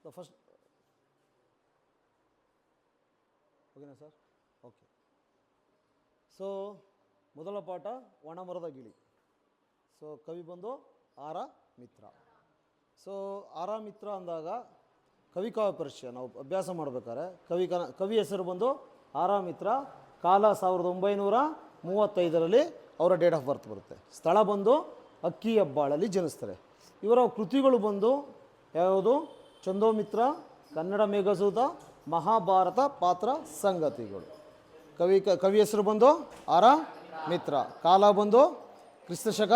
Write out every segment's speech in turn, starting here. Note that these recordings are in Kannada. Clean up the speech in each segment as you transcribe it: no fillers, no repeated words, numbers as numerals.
ದ ಫಸ್ಟ್ ಓಕೆನಾ ಸರ್? ಓಕೆ. ಸೊ ಮೊದಲ ಪಾಠ ಒಣಮರದ ಗಿಳಿ. ಸೊ ಕವಿ ಬಂದು ಆರ ಮಿತ್ರ. ಸೊ ಆರ ಮಿತ್ರ ಅಂದಾಗ ಕವಿ ಕಾವ್ಯ ಪರಿಚಯ ನಾವು ಅಭ್ಯಾಸ ಮಾಡಬೇಕಾದ್ರೆ ಕವಿ ಹೆಸರು ಬಂದು ಆರ ಮಿತ್ರ. ಕಾಲ 1935 ಅವರ ಡೇಟ್ ಆಫ್ ಬರ್ತ್ ಬರುತ್ತೆ. ಸ್ಥಳ ಬಂದು ಅಕ್ಕಿ ಹೆಬ್ಬಾಳಲ್ಲಿ ಜನಿಸ್ತಾರೆ. ಇವರ ಕೃತಿಗಳು ಬಂದು ಯಾವುದು? ಚಂದೋಮಿತ್ರ, ಕನ್ನಡ ಮೇಘದೂತ, ಮಹಾಭಾರತ ಪಾತ್ರ ಸಂಗತಿಗಳು. ಕವಿ ಹೆಸರು ಬಂದು ಆರ ಮಿತ್ರ. ಕಾಲ ಬಂದು ಕ್ರಿಸ್ತಶಕ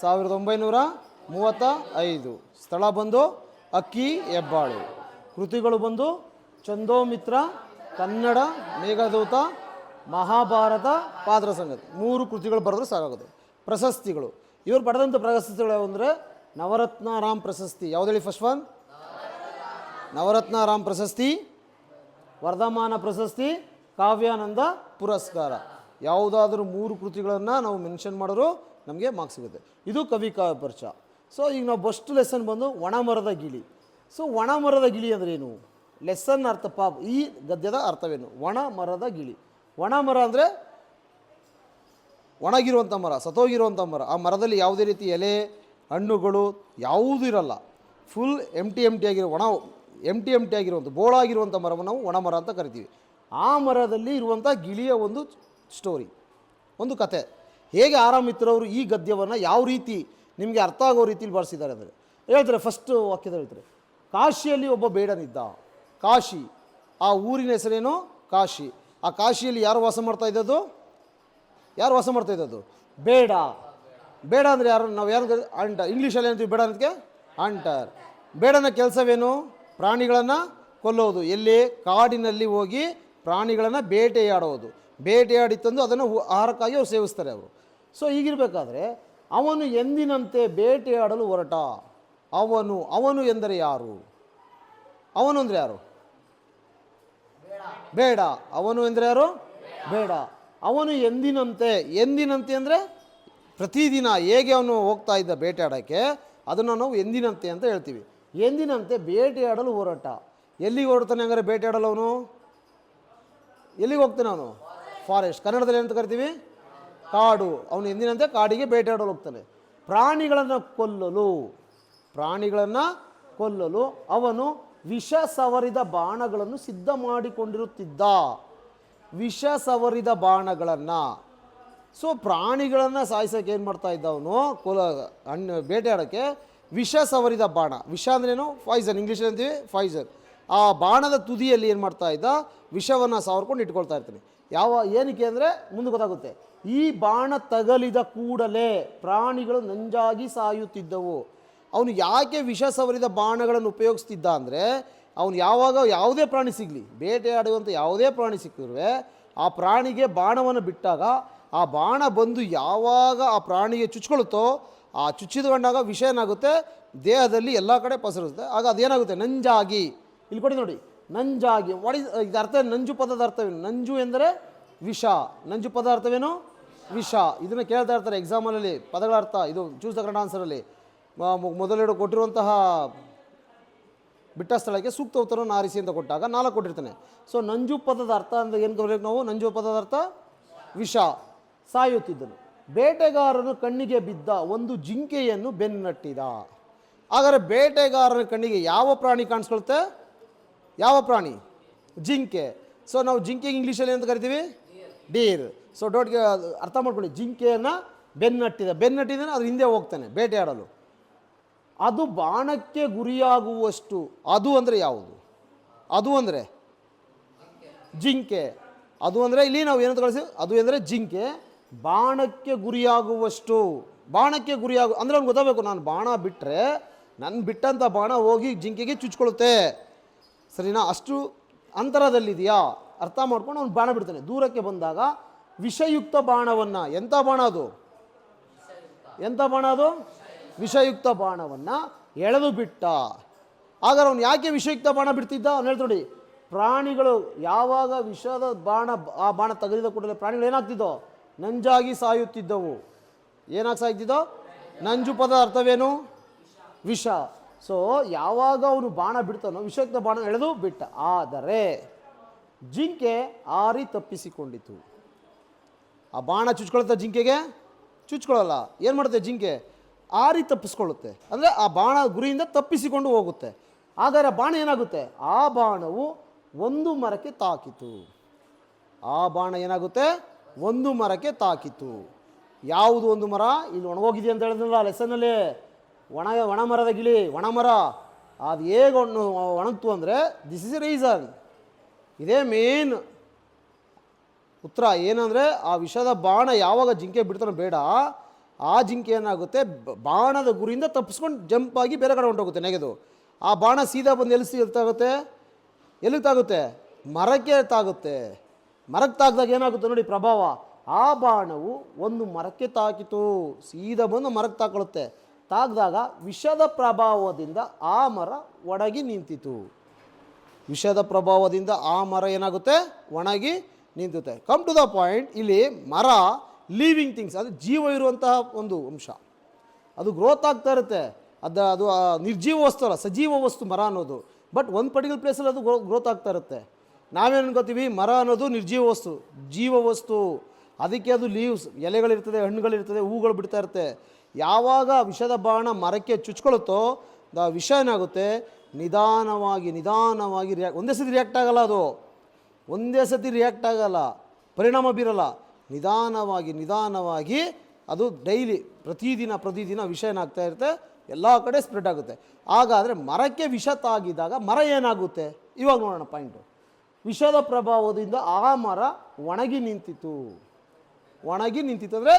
1935. ಸ್ಥಳ ಬಂದು ಅಕ್ಕಿ ಹೆಬ್ಬಾಳು. ಕೃತಿಗಳು ಬಂದು ಚಂದೋಮಿತ್ರ, ಕನ್ನಡ ಮೇಘದೂತ, ಮಹಾಭಾರತ ಪಾತ್ರ ಸಂಗತಿ. 3 ಕೃತಿಗಳು ಬರೆದ್ರೆ ಸಾಕಾಗುತ್ತೆ. ಪ್ರಶಸ್ತಿಗಳು, ಇವರು ಪಡೆದಂಥ ಪ್ರಶಸ್ತಿಗಳು ಯಾವ ಅಂದರೆ ನವರತ್ನ ರಾಮ್ ಪ್ರಶಸ್ತಿ. ಯಾವ್ದು ಹೇಳಿ? ಫಸ್ಟ್ ಒನ್ ನವರತ್ನ ರಾಮ್ ಪ್ರಶಸ್ತಿ, ವರ್ಧಮಾನ ಪ್ರಶಸ್ತಿ, ಕಾವ್ಯಾನಂದ ಪುರಸ್ಕಾರ. ಯಾವುದಾದ್ರೂ 3 ಕೃತಿಗಳನ್ನು ನಾವು ಮೆನ್ಷನ್ ಮಾಡಿದ್ರು ನಮಗೆ ಮಾರ್ಕ್ಸ್ ಸಿಗುತ್ತೆ. ಇದು ಕವಿ ಕಾವ್ಯ ಪರಿಚಯ. ಸೊ ಈಗ ನಾವು ಫಸ್ಟ್ ಲೆಸನ್ ಬಂದು ಒಣಮರದ ಗಿಳಿ. ಸೊ ಒಣಮರದ ಗಿಳಿ ಅಂದರೆ ಏನು? ಲೆಸನ್ ಅರ್ಥ ಈ ಗದ್ಯದ ಅರ್ಥವೇನು? ಒಣ ಮರದ ಗಿಳಿ. ಒಣ ಮರ ಅಂದರೆ ಒಣಗಿರುವಂಥ ಮರ, ಸತ್ತೋಗಿರುವಂಥ ಮರ. ಆ ಮರದಲ್ಲಿ ಯಾವುದೇ ರೀತಿ ಎಲೆ ಹಣ್ಣುಗಳು ಯಾವುದೂ ಇರಲ್ಲ. ಫುಲ್ ಎಂಟಿ ಆಗಿರೋ ಎಂಟಿ ಆಗಿರುವಂಥ ಬೋಳಾಗಿರುವಂಥ ಮರವನ್ನು ನಾವು ಒಣ ಮರ ಅಂತ ಕರಿತೀವಿ. ಆ ಮರದಲ್ಲಿ ಇರುವಂಥ ಗಿಳಿಯ ಒಂದು ಸ್ಟೋರಿ, ಒಂದು ಕತೆ. ಹೇಗೆ ಆರ ಮಿತ್ರವರು ಈ ಗದ್ಯವನ್ನು ಯಾವ ರೀತಿ ನಿಮಗೆ ಅರ್ಥ ಆಗೋ ರೀತಿಯಲ್ಲಿ ಬಳಸಿದ್ದಾರೆ ಅಂದರೆ ಹೇಳ್ತಾರೆ. ಫಸ್ಟ್ ವಾಕ್ಯದ ಹೇಳ್ತಾರೆ, ಕಾಶಿಯಲ್ಲಿ ಒಬ್ಬ ಬೇಡನಿದ್ದ. ಕಾಶಿ, ಆ ಊರಿನ ಹೆಸರೇನು? ಕಾಶಿ. ಆ ಕಾಶಿಯಲ್ಲಿ ಯಾರು ವಾಸ ಮಾಡ್ತಾ ಇದ್ದದ್ದು? ಬೇಡ. ಬೇಡ ಅಂದರೆ ಯಾರು? ನಾವು ಯಾರು? ಅಂಟರ್. ಇಂಗ್ಲೀಷಲ್ಲಿ ಏನಂತೀವಿ ಬೇಡ ಅನ್ನೋದಕ್ಕೆ? ಅಂಟರ್. ಬೇಡನ ಕೆಲಸವೇನು? ಪ್ರಾಣಿಗಳನ್ನು ಕೊಲ್ಲೋದು. ಎಲ್ಲಿ? ಕಾಡಿನಲ್ಲಿ ಹೋಗಿ ಪ್ರಾಣಿಗಳನ್ನು ಬೇಟೆಯಾಡೋದು. ಬೇಟೆಯಾಡಿ ತಂದು ಅದನ್ನು ಆಹಾರಕ್ಕಾಗಿ ಅವ್ರು ಸೇವಿಸ್ತಾರೆ ಅವರು. ಸೊ ಹೀಗಿರಬೇಕಾದ್ರೆ ಅವನು ಎಂದಿನಂತೆ ಬೇಟೆಯಾಡಲು ಹೊರಟ. ಅವನು ಎಂದರೆ ಯಾರು? ಅವನು ಅಂದರೆ ಯಾರು? ಬೇಡ. ಅವನು ಎಂದರೆ ಯಾರು? ಬೇಡ. ಅವನು ಎಂದಿನಂತೆ ಅಂದರೆ ಪ್ರತಿದಿನ ಹೇಗೆ ಅವನು ಹೋಗ್ತಾ ಇದ್ದ ಬೇಟೆಯಾಡೋಕ್ಕೆ, ಅದನ್ನು ನಾವು ಎಂದಿನಂತೆ ಅಂತ ಹೇಳ್ತೀವಿ. ಎಂದಿನಂತೆ ಬೇಟೆಯಾಡಲು ಹೊರಟ. ಎಲ್ಲಿಗೆ ಹೊರಡ್ತಾನೆ ಹಂಗಾರೆ ಬೇಟೆಯಾಡಲು ಅವನು? ಎಲ್ಲಿಗೆ ಹೋಗ್ತಾನೆ ಅವನು? ಫಾರೆಸ್ಟ್. ಕನ್ನಡದಲ್ಲಿ ಏನಂತ ಕರಿತೀವಿ? ಕಾಡು. ಅವನು ಎಂದಿನಂತೆ ಕಾಡಿಗೆ ಬೇಟೆಯಾಡಲು ಹೋಗ್ತಾನೆ. ಪ್ರಾಣಿಗಳನ್ನು ಕೊಲ್ಲಲು ಅವನು ವಿಷ ಸವರಿದ ಬಾಣಗಳನ್ನು ಸಿದ್ಧ ಮಾಡಿಕೊಂಡಿರುತ್ತಿದ್ದ. ವಿಷ ಸವರಿದ ಬಾಣಗಳನ್ನು. ಸೊ ಪ್ರಾಣಿಗಳನ್ನು ಸಾಯಿಸೋಕೆ ಏನು ಮಾಡ್ತಾ ಇದ್ದ ಅವನು? ಬೇಟೆಯಾಡೋಕ್ಕೆ ವಿಷ ಸವರಿದ ಬಾಣ. ವಿಷ ಅಂದ್ರೇನು? ಪಾಯ್ಸನ್. ಇಂಗ್ಲೀಷಲ್ಲಿ ಅಂತೀವಿ ಪಾಯ್ಸನ್. ಆ ಬಾಣದ ತುದಿಯಲ್ಲಿ ಏನು ಮಾಡ್ತಾ ಇದ್ದ? ವಿಷವನ್ನು ಸವರ್ಕೊಂಡು ಇಟ್ಕೊಳ್ತಾ ಇರ್ತಾನೆ. ಏನಕ್ಕೆ ಅಂದರೆ ಮುಂದೆ ಗೊತ್ತಾಗುತ್ತೆ. ಈ ಬಾಣ ತಗಲಿದ ಕೂಡಲೇ ಪ್ರಾಣಿಗಳು ನಂಜಾಗಿ ಸಾಯುತ್ತಿದ್ದವು. ಅವನು ಯಾಕೆ ವಿಷ ಸವರಿದ ಬಾಣಗಳನ್ನು ಉಪಯೋಗಿಸ್ತಿದ್ದ ಅಂದರೆ, ಅವನು ಯಾವುದೇ ಪ್ರಾಣಿ ಸಿಗಲಿ, ಬೇಟೆಯಾಡುವಂಥ ಯಾವುದೇ ಪ್ರಾಣಿ ಸಿಕ್ಕಿದ್ರು ಆ ಪ್ರಾಣಿಗೆ ಬಾಣವನ್ನು ಬಿಟ್ಟಾಗ ಆ ಬಾಣ ಬಂದು ಯಾವಾಗ ಆ ಪ್ರಾಣಿಗೆ ಚುಚ್ಕೊಳುತ್ತೋ, ಆ ಚುಚ್ಚಿದ್ಕೊಂಡಾಗ ವಿಷ ಏನಾಗುತ್ತೆ? ದೇಹದಲ್ಲಿ ಎಲ್ಲ ಕಡೆ ಪಸರಿಸುತ್ತೆ. ಆಗ ಅದೇನಾಗುತ್ತೆ? ನಂಜಾಗಿ. ಇಲ್ಲಿ ಕೊಡಿ ನೋಡಿ, ನಂಜಾಗಿ. ಇದು ಅರ್ಥ, ನಂಜು ಪದದ ಅರ್ಥವೇನು? ನಂಜು ಎಂದರೆ ವಿಷ. ನಂಜು ಪದ ಅರ್ಥವೇನು? ವಿಷ. ಇದನ್ನು ಕೇಳ್ತಾ ಇರ್ತಾರೆ ಎಕ್ಸಾಮಲ್ಲಿ ಪದಗಳ ಅರ್ಥ. ಇದು ಚೂಸ್ ದ ಕನ್ನಡ ಆನ್ಸರಲ್ಲಿ ಮೊದಲೆರಡು ಕೊಟ್ಟಿರುವಂತಹ ಬಿಟ್ಟ ಸ್ಥಳಕ್ಕೆ ಸೂಕ್ತ ಉತ್ತರವನ್ನು ಆರಿಸಿ ಅಂತ ಕೊಟ್ಟಾಗ 4 ಕೊಟ್ಟಿರ್ತಾನೆ. ಸೊ ನಂಜು ಪದದ ಅರ್ಥ ಅಂದರೆ ಏನು ಕಲಿಬೇಕು ನಾವು? ನಂಜು ಪದದ ಅರ್ಥ ವಿಷ. ಸಾಯುತ್ತಿದ್ದನು. ಬೇಟೆಗಾರನು ಕಣ್ಣಿಗೆ ಬಿದ್ದ ಒಂದು ಜಿಂಕೆಯನ್ನು ಬೆನ್ನಟ್ಟಿದ. ಹಾಗಾದರೆ ಬೇಟೆಗಾರನ ಕಣ್ಣಿಗೆ ಯಾವ ಪ್ರಾಣಿ ಕಾಣಿಸ್ಕೊಳುತ್ತೆ? ಯಾವ ಪ್ರಾಣಿ? ಜಿಂಕೆ. ಸೊ ನಾವು ಜಿಂಕೆಗೆ ಇಂಗ್ಲೀಷಲ್ಲಿ ಅಂತ ಕರಿತೀವಿ? ಡೀರ್. ಸೊ ಡೋಟ್ಗೆ ಅರ್ಥ ಮಾಡ್ಕೊಳ್ಳಿ. ಜಿಂಕೆಯನ್ನು ಬೆನ್ನಟ್ಟಿದ ಅದ್ರ ಹಿಂದೆ ಹೋಗ್ತಾನೆ ಬೇಟೆಯಾಡಲು. ಅದು ಬಾಣಕ್ಕೆ ಗುರಿಯಾಗುವಷ್ಟು. ಅದು ಅಂದರೆ ಯಾವುದು? ಅದು ಅಂದರೆ ಜಿಂಕೆ. ಅದು ಅಂದರೆ ಇಲ್ಲಿ ನಾವು ಏನಂತ ಕಳಿಸಿ? ಅದು ಅಂದರೆ ಜಿಂಕೆ. ಬಾಣಕ್ಕೆ ಗುರಿಯಾಗುವಷ್ಟು. ಬಾಣಕ್ಕೆ ಅಂದರೆ ಅವ್ನು ಗೊತ್ತಾಗಬೇಕು, ನಾನು ಬಾಣ ಬಿಟ್ಟರೆ ನನ್ನ ಬಿಟ್ಟಂಥ ಬಾಣ ಹೋಗಿ ಜಿಂಕೆಗೆ ಚುಚ್ಕೊಳ್ಳುತ್ತೆ, ಸರಿನಾ? ಅಷ್ಟು ಅಂತರದಲ್ಲಿದೆಯಾ ಅರ್ಥ ಮಾಡ್ಕೊಂಡು ಅವ್ನು ಬಾಣ ಬಿಡ್ತಾನೆ. ದೂರಕ್ಕೆ ಬಂದಾಗ ವಿಷಯುಕ್ತ ಬಾಣವನ್ನು, ಎಂಥ ಬಾಣ ಅದು? ವಿಷಯುಕ್ತ ಬಾಣವನ್ನು ಎಳೆದು ಬಿಟ್ಟ. ಹಾಗಾದ್ರೆ ಅವನು ಯಾಕೆ ವಿಷಯುಕ್ತ ಬಾಣ ಬಿಡ್ತಿದ್ದ? ಅವ್ನು ಹೇಳ್ತು ನೋಡಿ, ಪ್ರಾಣಿಗಳು ಯಾವಾಗ ವಿಷದ ಆ ಬಾಣ ತಗಲಿದ ಕೂಡಲೇ ಪ್ರಾಣಿಗಳು ಏನಾಗ್ತಿದ್ದೋ? ನಂಜಾಗಿ ಸಾಯುತ್ತಿದ್ದವು. ಏನಾಗಿ ಸಾಯ್ತಿದ್ದೋ? ನಂಜು ಪದ ಅರ್ಥವೇನು? ವಿಷ. ಸೊ ಯಾವಾಗ ಅವನು ಬಾಣ ಬಿಡ್ತಾನೋ ವಿಷಯುಕ್ತ ಬಾಣ ಎಳೆದು ಬಿಟ್ಟ. ಆದರೆ ಜಿಂಕೆ ಆರಿ ತಪ್ಪಿಸಿಕೊಂಡಿತು. ಆ ಬಾಣ ಚುಚ್ಕೊಳುತ್ತೆ ಜಿಂಕೆಗೆ? ಚುಚ್ಕೊಳ್ಳಲ್ಲ. ಏನು ಮಾಡುತ್ತೆ ಜಿಂಕೆ? ಆರಿ ತಪ್ಪಿಸ್ಕೊಳ್ಳುತ್ತೆ. ಅಂದರೆ ಆ ಬಾಣ ಗುರಿಯಿಂದ ತಪ್ಪಿಸಿಕೊಂಡು ಹೋಗುತ್ತೆ. ಆದರೆ ಬಾಣ ಏನಾಗುತ್ತೆ? ಆ ಬಾಣವು ಒಂದು ಮರಕ್ಕೆ ತಾಕಿತು. ಆ ಬಾಣ ಏನಾಗುತ್ತೆ? ಒಂದು ಮರಕ್ಕೆ ತಾಕಿತು. ಯಾವುದು ಒಂದು ಮರ? ಇಲ್ಲಿ ಒಣಗೋಗಿದೆ ಅಂತ ಹೇಳಿದ್ನಲ್ಲ ಲೆಸನ್ನಲ್ಲಿ, ಒಣ ಮರದ ಗಿಳಿ, ಒಣ ಮರ. ಅದು ಹೇಗೆ ಒಣಗ್ತು ಅಂದರೆ ದಿಸ್ ಇಸ್ ಎ ರೀಸನ್. ಇದೇ ಮೇನ್ ಉತ್ತರ. ಏನಂದರೆ ಆ ವಿಷದ ಬಾಣ ಯಾವಾಗ ಜಿಂಕೆ ಬಿಡ್ತಾನೋ ಬೇಡ, ಆ ಜಿಂಕೆ ಏನಾಗುತ್ತೆ ಬಾಣದ ಗುರಿಯಿಂದ ತಪ್ಪಿಸ್ಕೊಂಡು ಜಂಪ್ ಆಗಿ ಬೇರೆ ಕಡೆ ಹೊಂಟೋಗುತ್ತೆ ನೆಗೆದು. ಆ ಬಾಣ ಸೀದಾ ಬಂದು ಎಲ್ಲಿಗೆ ತಾಗುತ್ತೆ? ಮರಕ್ಕೆ ತಾಗುತ್ತೆ. ಮರಕ್ಕೆ ತಾಕಿದಾಗ ಏನಾಗುತ್ತೆ ನೋಡಿ ಪ್ರಭಾವ. ಆ ಬಾಣವು ಒಂದು ಮರಕ್ಕೆ ತಾಕಿತು. ಸೀದಾ ಬಂದು ಮರಕ್ಕೆ ತಾಕೊಳ್ಳುತ್ತೆ. ತಾಕಿದಾಗ ವಿಷದ ಪ್ರಭಾವದಿಂದ ಆ ಮರ ಒಣಗಿ ನಿಂತಿತು. ವಿಷದ ಪ್ರಭಾವದಿಂದ ಆ ಮರ ಏನಾಗುತ್ತೆ? ಒಣಗಿ ನಿಂತುತ್ತೆ. Come to the point. ಇಲ್ಲಿ ಮರ ಲಿವಿಂಗ್ ಥಿಂಗ್ಸ್, ಅದು ಜೀವ ಇರುವಂತಹ ಒಂದು ಅಂಶ. ಅದು ಗ್ರೋತ್ ಆಗ್ತಾ ಇರುತ್ತೆ. ಅದು ನಿರ್ಜೀವ ವಸ್ತು ಅಲ್ಲ, ಸಜೀವ ವಸ್ತು ಮರ ಅನ್ನೋದು. ಬಟ್ ಒಂದು ಪರ್ಟಿಕ್ಯುಲರ್ ಪ್ಲೇಸಲ್ಲಿ ಅದು ಗ್ರೋತ್ ಆಗ್ತಾ ಇರುತ್ತೆ. ನಾವೇನು ಅನ್ಕೋತೀವಿ? ಮರ ಅನ್ನೋದು ನಿರ್ಜೀವ ವಸ್ತು, ಜೀವ ವಸ್ತು. ಅದಕ್ಕೆ ಅದು ಲೀವ್ಸ್, ಎಲೆಗಳಿರ್ತದೆ, ಹಣ್ಣುಗಳಿರ್ತದೆ, ಹೂಗಳು ಬಿಡ್ತಾ ಇರುತ್ತೆ. ಯಾವಾಗ ವಿಷದ ಬಾಣ ಮರಕ್ಕೆ ಚುಚ್ಕೊಳ್ಳುತ್ತೋ ವಿಷ ಏನಾಗುತ್ತೆ? ನಿಧಾನವಾಗಿ ಒಂದೇ ಸತಿ ರಿಯಾಕ್ಟ್ ಆಗಲ್ಲ. ಅದು ಒಂದೇ ಸತಿ ರಿಯಾಕ್ಟ್ ಆಗಲ್ಲ, ಪರಿಣಾಮ ಬೀರಲ್ಲ. ನಿಧಾನವಾಗಿ ಅದು ಡೈಲಿ ಪ್ರತಿದಿನ ವಿಷ ಏನಾಗ್ತಾ ಇರುತ್ತೆ, ಎಲ್ಲ ಕಡೆ ಸ್ಪ್ರೆಡ್ ಆಗುತ್ತೆ. ಹಾಗಾದರೆ ಮರಕ್ಕೆ ವಿಷ ತಾಗಿದಾಗ ಮರ ಏನಾಗುತ್ತೆ? ಇವಾಗ ನೋಡೋಣ ಪಾಯಿಂಟು. ವಿಷದ ಪ್ರಭಾವದಿಂದ ಆ ಮರ ಒಣಗಿ ನಿಂತಿತು ಅಂದರೆ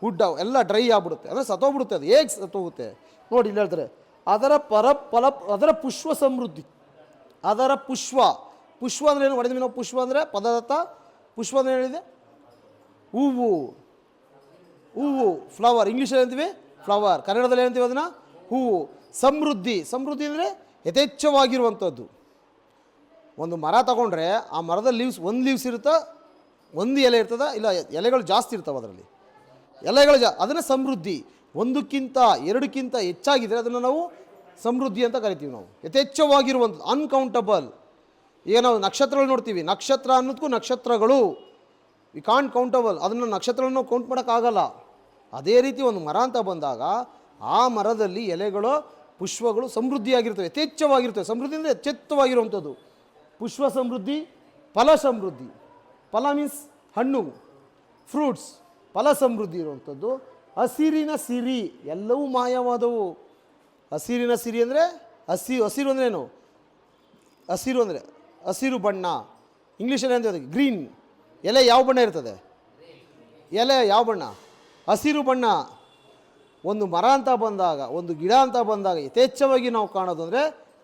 ವುಡ್ ಎಲ್ಲ ಡ್ರೈ ಆಗ್ಬಿಡುತ್ತೆ, ಅಂದರೆ ಸತ್ತೋಗ್ಬಿಡುತ್ತೆ. ಅದು ಹೇಗೆ ಸತ್ತೋಗುತ್ತೆ ನೋಡಿ, ಇಲ್ಲಿ ಹೇಳ್ತಾರೆ ಅದರ ಪುಷ್ಪ ಸಮೃದ್ಧಿ. ಅದರ ಪುಷ್ಪ ಅಂದರೆ ಏನು? ಹೊಡೆದ್ವಿ ನಾವು. ಪುಷ್ಪ ಅಂದರೆ ಪದಾರ್ಥ. ಪುಷ್ಪ ಅಂದರೆ ಹೇಳಿದೆ ಹೂವು, ಫ್ಲವರ್. ಇಂಗ್ಲೀಷಲ್ಲಿ ಅಂತೀವಿ ಫ್ಲವರ್, ಕನ್ನಡದಲ್ಲಿ ಏನಂತೀವಿ ಅದನ್ನು? ಹೂವು. ಸಮೃದ್ಧಿ ಅಂದರೆ ಯಥೇಚ್ಛವಾಗಿರುವಂಥದ್ದು. ಒಂದು ಮರ ತಗೊಂಡ್ರೆ ಆ ಮರದ ಒಂದು ಲೀವ್ಸ್ ಇರುತ್ತಾ, ಒಂದು ಎಲೆ ಇರ್ತದ, ಇಲ್ಲ ಎಲೆಗಳು ಜಾಸ್ತಿ ಇರ್ತವೆ ಅದರಲ್ಲಿ, ಅದನ್ನು ಸಮೃದ್ಧಿ. ಒಂದಕ್ಕಿಂತ ಎರಡಕ್ಕಿಂತ ಹೆಚ್ಚಾಗಿದ್ರೆ ಅದನ್ನು ನಾವು ಸಮೃದ್ಧಿ ಅಂತ ಕರಿತೀವಿ. ನಾವು ಯಥೇಚ್ಛವಾಗಿರುವಂಥದ್ದು, ಅನ್ಕೌಂಟಬಲ್. ಈಗ ನಾವು ನಕ್ಷತ್ರಗಳು ನೋಡ್ತೀವಿ, ನಕ್ಷತ್ರ ಅನ್ನೋದಕ್ಕೂ ನಕ್ಷತ್ರಗಳು ವಿ ಕಾಂಟ್ ಕೌಂಟಬಲ್. ಅದನ್ನು ನಕ್ಷತ್ರಗಳನ್ನು ಕೌಂಟ್ ಮಾಡೋಕ್ಕಾಗಲ್ಲ. ಅದೇ ರೀತಿ ಒಂದು ಮರ ಅಂತ ಬಂದಾಗ ಆ ಮರದಲ್ಲಿ ಎಲೆಗಳು, ಪುಷ್ಪಗಳು ಸಮೃದ್ಧಿಯಾಗಿರ್ತವೆ, ಯಥೇಚ್ಛವಾಗಿರ್ತವೆ. ಸಮೃದ್ಧಿ ಅಂದರೆ ಎಚ್ಚೆತ್ತವಾಗಿರುವಂಥದ್ದು. ಪುಷ್ಪ ಸಮೃದ್ಧಿ, ಫಲ ಸಮೃದ್ಧಿ. ಫಲ ಮೀನ್ಸ್ ಹಣ್ಣು, ಫ್ರೂಟ್ಸ್. ಫಲ ಸಮೃದ್ಧಿ ಇರುವಂಥದ್ದು. ಹಸಿರಿನ ಸಿರಿ, ಎಲ್ಲವೂ ಮಾಯವಾದವು. ಹಸಿರಿನ ಸಿರಿ ಅಂದರೆ ಹಸಿರು ಅಂದರೆ ಏನು? ಹಸಿರು ಬಣ್ಣ. ಇಂಗ್ಲೀಷಲ್ಲಿ ಅಂತ ಅದಕ್ಕೆ ಗ್ರೀನ್. ಎಲೆ ಯಾವ ಬಣ್ಣ ಇರ್ತದೆ? ಎಲೆ ಯಾವ ಬಣ್ಣ? ಹಸಿರು ಬಣ್ಣ. ಒಂದು ಮರ ಅಂತ ಬಂದಾಗ, ಒಂದು ಗಿಡ ಅಂತ ಬಂದಾಗ ಯಥೇಚ್ಛವಾಗಿ ನಾವು ಕಾಣೋದು ಅಂದರೆ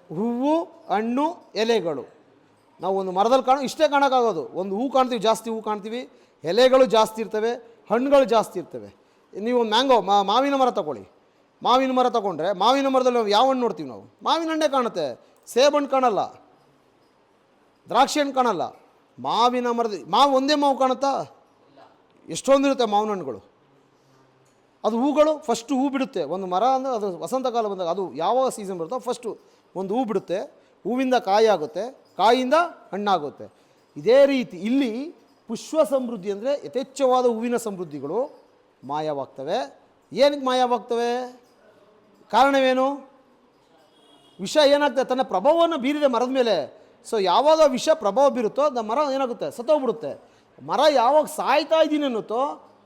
ಹೂವು, ಹಣ್ಣು, ಎಲೆಗಳು. ನಾವು ಒಂದು ಮರದಲ್ಲಿ ಇಷ್ಟೇ ಕಾಣೋಕ್ಕಾಗೋದು. ಒಂದು ಹೂ ಕಾಣ್ತೀವಿ, ಜಾಸ್ತಿ ಹೂ ಕಾಣ್ತೀವಿ, ಎಲೆಗಳು ಜಾಸ್ತಿ ಇರ್ತವೆ, ಹಣ್ಣುಗಳು ಜಾಸ್ತಿ ಇರ್ತವೆ. ನೀವು ಮ್ಯಾಂಗೋ, ಮಾವಿನ ಮರ ತಗೊಳ್ಳಿ. ಮಾವಿನ ಮರ ತಗೊಂಡ್ರೆ ಮಾವಿನ ಮರದಲ್ಲಿ ನಾವು ಯಾವ ಹಣ್ಣು ನೋಡ್ತೀವಿ? ನಾವು ಮಾವಿನ ಹಣ್ಣೇ ಕಾಣುತ್ತೆ, ಸೇಬು ಹಣ್ಣು ಕಾಣಲ್ಲ, ದ್ರಾಕ್ಷಿ ಹಣ್ಣು ಕಾಣಲ್ಲ. ಮಾವಿನ ಮರದ ಒಂದೇ ಮಾವು ಕಾಣುತ್ತಾ? ಎಷ್ಟೊಂದಿರುತ್ತೆ ಮಾವಿನ ಹಣ್ಣುಗಳು. ಅದು ಹೂಗಳು ಫಸ್ಟು ಹೂ ಬಿಡುತ್ತೆ. ಒಂದು ಮರ ಅಂದರೆ ಅದು ವಸಂತ ಕಾಲ ಬಂದಾಗ, ಅದು ಯಾವಾಗ ಸೀಸನ್ ಬರುತ್ತೋ ಫಸ್ಟು ಒಂದು ಹೂ ಬಿಡುತ್ತೆ, ಹೂವಿಂದ ಕಾಯಿ ಆಗುತ್ತೆ, ಕಾಯಿಯಿಂದ ಹಣ್ಣಾಗುತ್ತೆ. ಇದೇ ರೀತಿ ಇಲ್ಲಿ ಪುಷ್ಪ ಸಮೃದ್ಧಿ ಅಂದರೆ ಯಥೇಚ್ಛವಾದ ಹೂವಿನ ಸಮೃದ್ಧಿಗಳು ಮಾಯವಾಗ್ತವೆ. ಏನಕ್ಕೆ ಮಾಯವಾಗ್ತವೆ? ಕಾರಣವೇನು? ವಿಷ ಏನಾಗ್ತದೆ? ತನ್ನ ಪ್ರಭಾವವನ್ನು ಬೀರಿದೆ ಮರದ ಮೇಲೆ. ಸೊ ಯಾವಾಗ ವಿಷ ಪ್ರಭಾವ ಬೀರುತ್ತೋ ಅದು ಮರ ಏನಾಗುತ್ತೆ? ಸತ್ತೋಗ್ಬಿಡುತ್ತೆ. ಮರ ಯಾವಾಗ ಸಾಯ್ತಾ ಇದ್ದೀನಿ ಅನ್ನುತ್ತೋ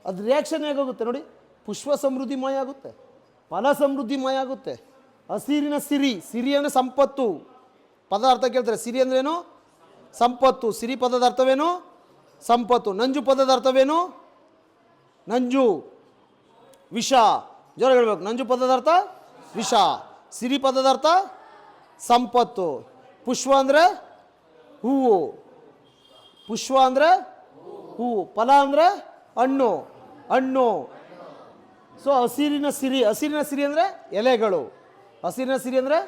ಅದು ರಿಯಾಕ್ಷನ್ ಹೇಗಾಗುತ್ತೆ ನೋಡಿ. ಪುಷ್ಪ ಸಮೃದ್ಧಿ ಮಾಯ ಆಗುತ್ತೆ, ಫಲ ಸಮೃದ್ಧಿ ಮಾಯ ಆಗುತ್ತೆ. ಹಸಿರಿನ ಸಿರಿ ಅಂದರೆ ಸಂಪತ್ತು. ಪದ ಅರ್ಥ ಕೇಳ್ತಾರೆ. ಸಿರಿ ಅಂದ್ರೇನು? ಸಂಪತ್ತು. ಸಿರಿ ಪದದ ಅರ್ಥವೇನು? ಸಂಪತ್ತು. ನಂಜು ಪದದ ಅರ್ಥವೇನು? ನಂಜು, ವಿಷ. ಜೋರ ಹೇಳ್ಬೇಕು. ನಂಜು ಪದದ ಅರ್ಥ ವಿಷ, ಸಿರಿ ಪದದ ಅರ್ಥ ಸಂಪತ್ತು. ಪುಷ್ಪ ಅಂದರೆ ಹೂವು, ಪುಷ್ಪ ಅಂದರೆ ಹೂವು, ಫಲ ಅಂದರೆ ಹಣ್ಣು. ಸೊ ಹಸಿರಿನ ಸಿರಿ ಅಂದರೆ ಎಲೆಗಳು. ಹಸಿರಿನ ಸಿರಿ ಅಂದರೆ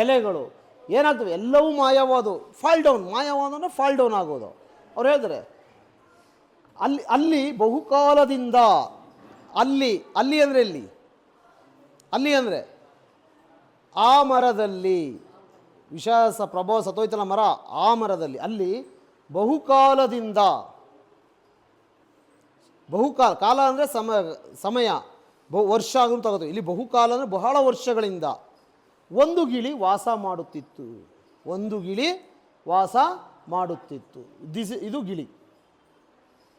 ಎಲೆಗಳು. ಏನಾಗ್ತವೆ? ಎಲ್ಲವೂ ಮಾಯವಾದವು. Fall down. ಮಾಯವಾದ ಅಂದರೆ ಫಾಲ್ ಡೌನ್ ಆಗೋದು. ಅವ್ರು ಹೇಳ್ತಾರೆ ಅಲ್ಲಿ ಬಹುಕಾಲದಿಂದ, ಅಲ್ಲಿ ಅಂದರೆ ಎಲ್ಲಿ? ಅಲ್ಲಿ ಅಂದರೆ ಆ ಮರದಲ್ಲಿ ವಿಷ ಪ್ರಭಾವ ಸತೋಯ್ತಲ್ಲ ಮರ, ಆ ಮರದಲ್ಲಿ ಅಲ್ಲಿ ಬಹುಕಾಲದಿಂದ, ಕಾಲ ಅಂದರೆ ಸಮಯ ವರ್ಷ ಆದರೂ ತಗೋದು, ಇಲ್ಲಿ ಬಹುಕಾಲ ಅಂದರೆ ಬಹಳ ವರ್ಷಗಳಿಂದ ಒಂದು ಗಿಳಿ ವಾಸ ಮಾಡುತ್ತಿತ್ತು. ಒಂದು ಗಿಳಿ ವಾಸ ಮಾಡುತ್ತಿತ್ತು. ಇದು ಗಿಳಿ,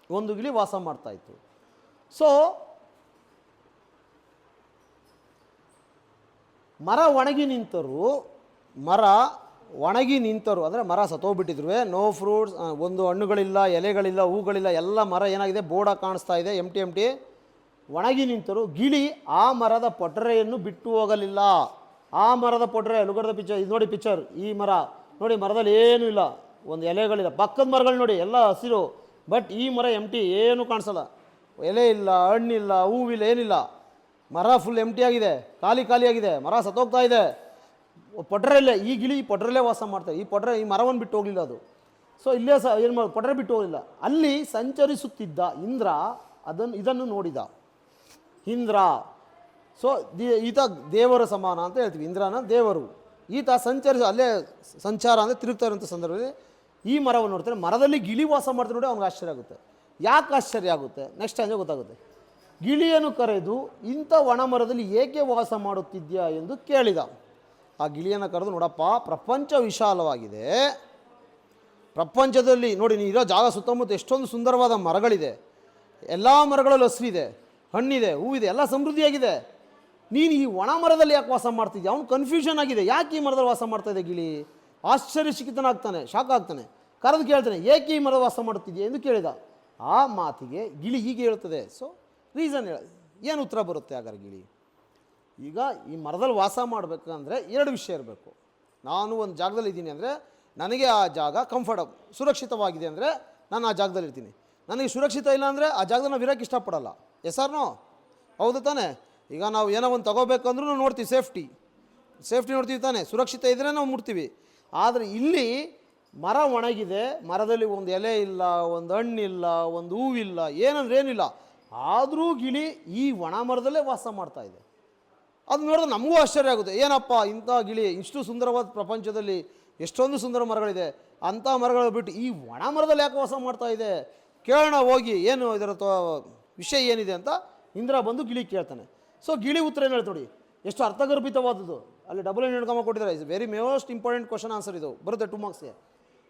ಒಂದು ಗಿಳಿ ವಾಸ ಮಾಡ್ತಾ ಇತ್ತು. ಸೊ ಮರ ಒಣಗಿ ನಿಂತರು ಅಂದರೆ ಮರ ಸತ್ತೋಗ್ಬಿಟ್ಟಿದ್ರು, ನೋ ಫ್ರೂಟ್ಸ್, ಒಂದು ಹಣ್ಣುಗಳಿಲ್ಲ, ಎಲೆಗಳಿಲ್ಲ, ಹೂಗಳಿಲ್ಲ, ಎಲ್ಲ ಮರ ಏನಾಗಿದೆ, ಬೋರ್ಡ ಕಾಣಿಸ್ತಾ ಇದೆ, ಎಂಟಿ ಒಣಗಿ ನಿಂತರು. ಗಿಳಿ ಆ ಮರದ ಪೊಟರೆಯನ್ನು ಬಿಟ್ಟು ಹೋಗಲಿಲ್ಲ. ಆ ಮರದ ಪೊಟರೆ, ಲುಗರದ ಪಿಕ್ಚರ್ ಇದು ನೋಡಿ, ಪಿಕ್ಚರ್ ಈ ಮರ ನೋಡಿ, ಮರದಲ್ಲಿ ಏನೂ ಇಲ್ಲ, ಒಂದು ಎಲೆಗಳಿಲ್ಲ. ಪಕ್ಕದ ಮರಗಳು ನೋಡಿ ಎಲ್ಲ ಹಸಿರು, ಬಟ್ ಈ ಮರ ಏನೂ ಕಾಣಿಸಲ್ಲ, ಎಲೆ ಇಲ್ಲ, ಹಣ್ಣಿಲ್ಲ, ಹೂವಿಲ್ಲ, ಏನಿಲ್ಲ, ಮರ ಫುಲ್ ಆಗಿದೆ, ಖಾಲಿಯಾಗಿದೆ, ಮರ ಸತ್ತೋಗ್ತಾ ಇದೆ. ಪೊಟರೆಲ್ಲೇ ಈ ಗಿಳಿ ಪೊಟರೆಲ್ಲೇ ವಾಸ ಮಾಡ್ತಾರೆ. ಈ ಮರವನ್ನು ಬಿಟ್ಟು ಹೋಗಲಿಲ್ಲ ಅದು. ಸೊ ಇಲ್ಲೇ ಏನು ಮಾಡೋದು, ಪೊಟರೆ ಬಿಟ್ಟು ಹೋಗಲಿಲ್ಲ. ಅಲ್ಲಿ ಸಂಚರಿಸುತ್ತಿದ್ದ ಇಂದ್ರ ಇದನ್ನು ನೋಡಿದ. ಇಂದ್ರ, ಸೊ ಈತ ದೇವರ ಸಮಾನ ಅಂತ ಹೇಳ್ತೀವಿ, ಇಂದ್ರನ ದೇವರು. ಈತ ಅಲ್ಲೇ ಸಂಚಾರ ಅಂದರೆ ತಿರುಗ್ತಾ ಇರೋಂಥ ಸಂದರ್ಭದಲ್ಲಿ ಈ ಮರವನ್ನು ನೋಡ್ತಾರೆ. ಮರದಲ್ಲಿ ಗಿಳಿ ವಾಸ ಮಾಡ್ತಾರೆ ನೋಡಿ, ಅವ್ನಿಗೆ ಆಶ್ಚರ್ಯ ಆಗುತ್ತೆ. ಯಾಕೆ ಆಶ್ಚರ್ಯ ಆಗುತ್ತೆ, ನೆಕ್ಸ್ಟ್ ಟೈಮ್ ಗೊತ್ತಾಗುತ್ತೆ. ಗಿಳಿಯನ್ನು ಕರೆದು ಇಂಥ ಒಣ ಮರದಲ್ಲಿ ಏಕೆ ವಾಸ ಮಾಡುತ್ತಿದ್ಯಾ ಎಂದು ಕೇಳಿದ. ಆ ಗಿಳಿಯನ್ನು ಕರೆದು, ನೋಡಪ್ಪ, ಪ್ರಪಂಚ ವಿಶಾಲವಾಗಿದೆ, ಪ್ರಪಂಚದಲ್ಲಿ ನೋಡಿ ನೀ ಇರೋ ಜಾಗ ಸುತ್ತಮುತ್ತ ಎಷ್ಟೊಂದು ಸುಂದರವಾದ ಮರಗಳಿದೆ, ಎಲ್ಲ ಮರಗಳಲ್ಲಿ ಹಸಿರಿದೆ, ಹಣ್ಣಿದೆ, ಹೂವಿದೆ, ಎಲ್ಲ ಸಮೃದ್ಧಿಯಾಗಿದೆ. ನೀನು ಈ ಒಣ ಮರದಲ್ಲಿ ಯಾಕೆ ವಾಸ ಮಾಡ್ತಿದ್ಯಾ? ಅವ್ನು ಕನ್ಫ್ಯೂಷನ್ ಆಗಿದೆ, ಯಾಕೆ ಈ ಮರದಲ್ಲಿ ವಾಸ ಮಾಡ್ತಾ ಇದೆ ಗಿಳಿ? ಆಶ್ಚರ್ಯಚಕಿತನಾಗ್ತಾನೆ, ಶಾಕ್ ಆಗ್ತಾನೆ. ಕರೆದು ಕೇಳ್ತಾನೆ, ಏಕೆ ಈ ಮರದ ವಾಸ ಮಾಡುತ್ತಿದೆಯಾ ಎಂದು ಕೇಳಿದ. ಆ ಮಾತಿಗೆ ಗಿಳಿ ಹೀಗೆ ಹೇಳ್ತದೆ. ಸೊ ರೀಸನ್ ಏನು ಉತ್ತರ ಬರುತ್ತೆ ಹಾಗಾದ್ರೆ ಗಿಳಿ? ಈಗ ಈ ಮರದಲ್ಲಿ ವಾಸ ಮಾಡಬೇಕಂದ್ರೆ ಎರಡು ವಿಷಯ ಇರಬೇಕು. ನಾನು ಒಂದು ಜಾಗದಲ್ಲಿ ಇದ್ದೀನಿ ಅಂದರೆ ನನಗೆ ಆ ಜಾಗ ಕಂಫರ್ಟಬಲ್, ಸುರಕ್ಷಿತವಾಗಿದೆ ಅಂದರೆ ನಾನು ಆ ಜಾಗದಲ್ಲಿ ಇರ್ತೀನಿ. ನನಗೆ ಸುರಕ್ಷಿತ ಇಲ್ಲ ಅಂದರೆ ಆ ಜಾಗದಲ್ಲಿ ನಾವು ಇರೋಕ್ಕೆ ಇಷ್ಟಪಡಲ್ಲ. Yes or no? ಹೌದು ತಾನೆ? ಈಗ ನಾವು ಏನೋ ಒಂದು ತೊಗೋಬೇಕಂದ್ರೂ ನಾವು ನೋಡ್ತೀವಿ, ಸೇಫ್ಟಿ ನೋಡ್ತೀವಿ ತಾನೆ, ಸುರಕ್ಷಿತ ಇದ್ದರೆ ನಾವು ಮುಟ್ತೀವಿ. ಆದರೆ ಇಲ್ಲಿ ಮರ ಒಣಗಿದೆ, ಮರದಲ್ಲಿ ಒಂದು ಎಲೆ ಇಲ್ಲ, ಒಂದು ಹಣ್ಣಿಲ್ಲ, ಒಂದು ಹೂವಿಲ್ಲ, ಏನಂದ್ರೆ ಏನಿಲ್ಲ, ಆದರೂ ಗಿಳಿ ಈ ಒಣ ಮರದಲ್ಲೇ ವಾಸ ಮಾಡ್ತಾ ಇದೆ. ಅದು ನೋಡಿದ್ರೆ ನಮಗೂ ಆಶ್ಚರ್ಯ ಆಗುತ್ತೆ, ಏನಪ್ಪ ಇಂಥ ಗಿಳಿ, ಇಷ್ಟು ಸುಂದರವಾದ ಪ್ರಪಂಚದಲ್ಲಿ ಎಷ್ಟೊಂದು ಸುಂದರ ಮರಗಳಿದೆ, ಅಂಥ ಮರಗಳು ಬಿಟ್ಟು ಈ ಒಣ ಮರದಲ್ಲಿ ಯಾಕೆ ವಾಸ ಮಾಡ್ತಾ ಇದೆ, ಕೇಳೋಣ ಹೋಗಿ, ಏನು ಇದರ ವಿಷಯ ಏನಿದೆ ಅಂತ ಇಂದ್ರ ಬಂದು ಗಿಳಿ ಕೇಳ್ತಾನೆ. ಸೊ ಗಿಳಿ ಉತ್ತರ ಏನು ಹೇಳ್ತು ನೋಡಿ, ಎಷ್ಟು ಅರ್ಥಗರ್ಭಿತವಾದದ್ದು. ಅಲ್ಲಿ ಡಬಲ್ ಹೆಣ್ಕಮ್ಮ ಕೊಟ್ಟಿದ್ದಾರೆ. Is very most important question answer ಇದು, ಬರುತ್ತೆ 2 ಮಾರ್ಕ್ಸ್ಗೆ.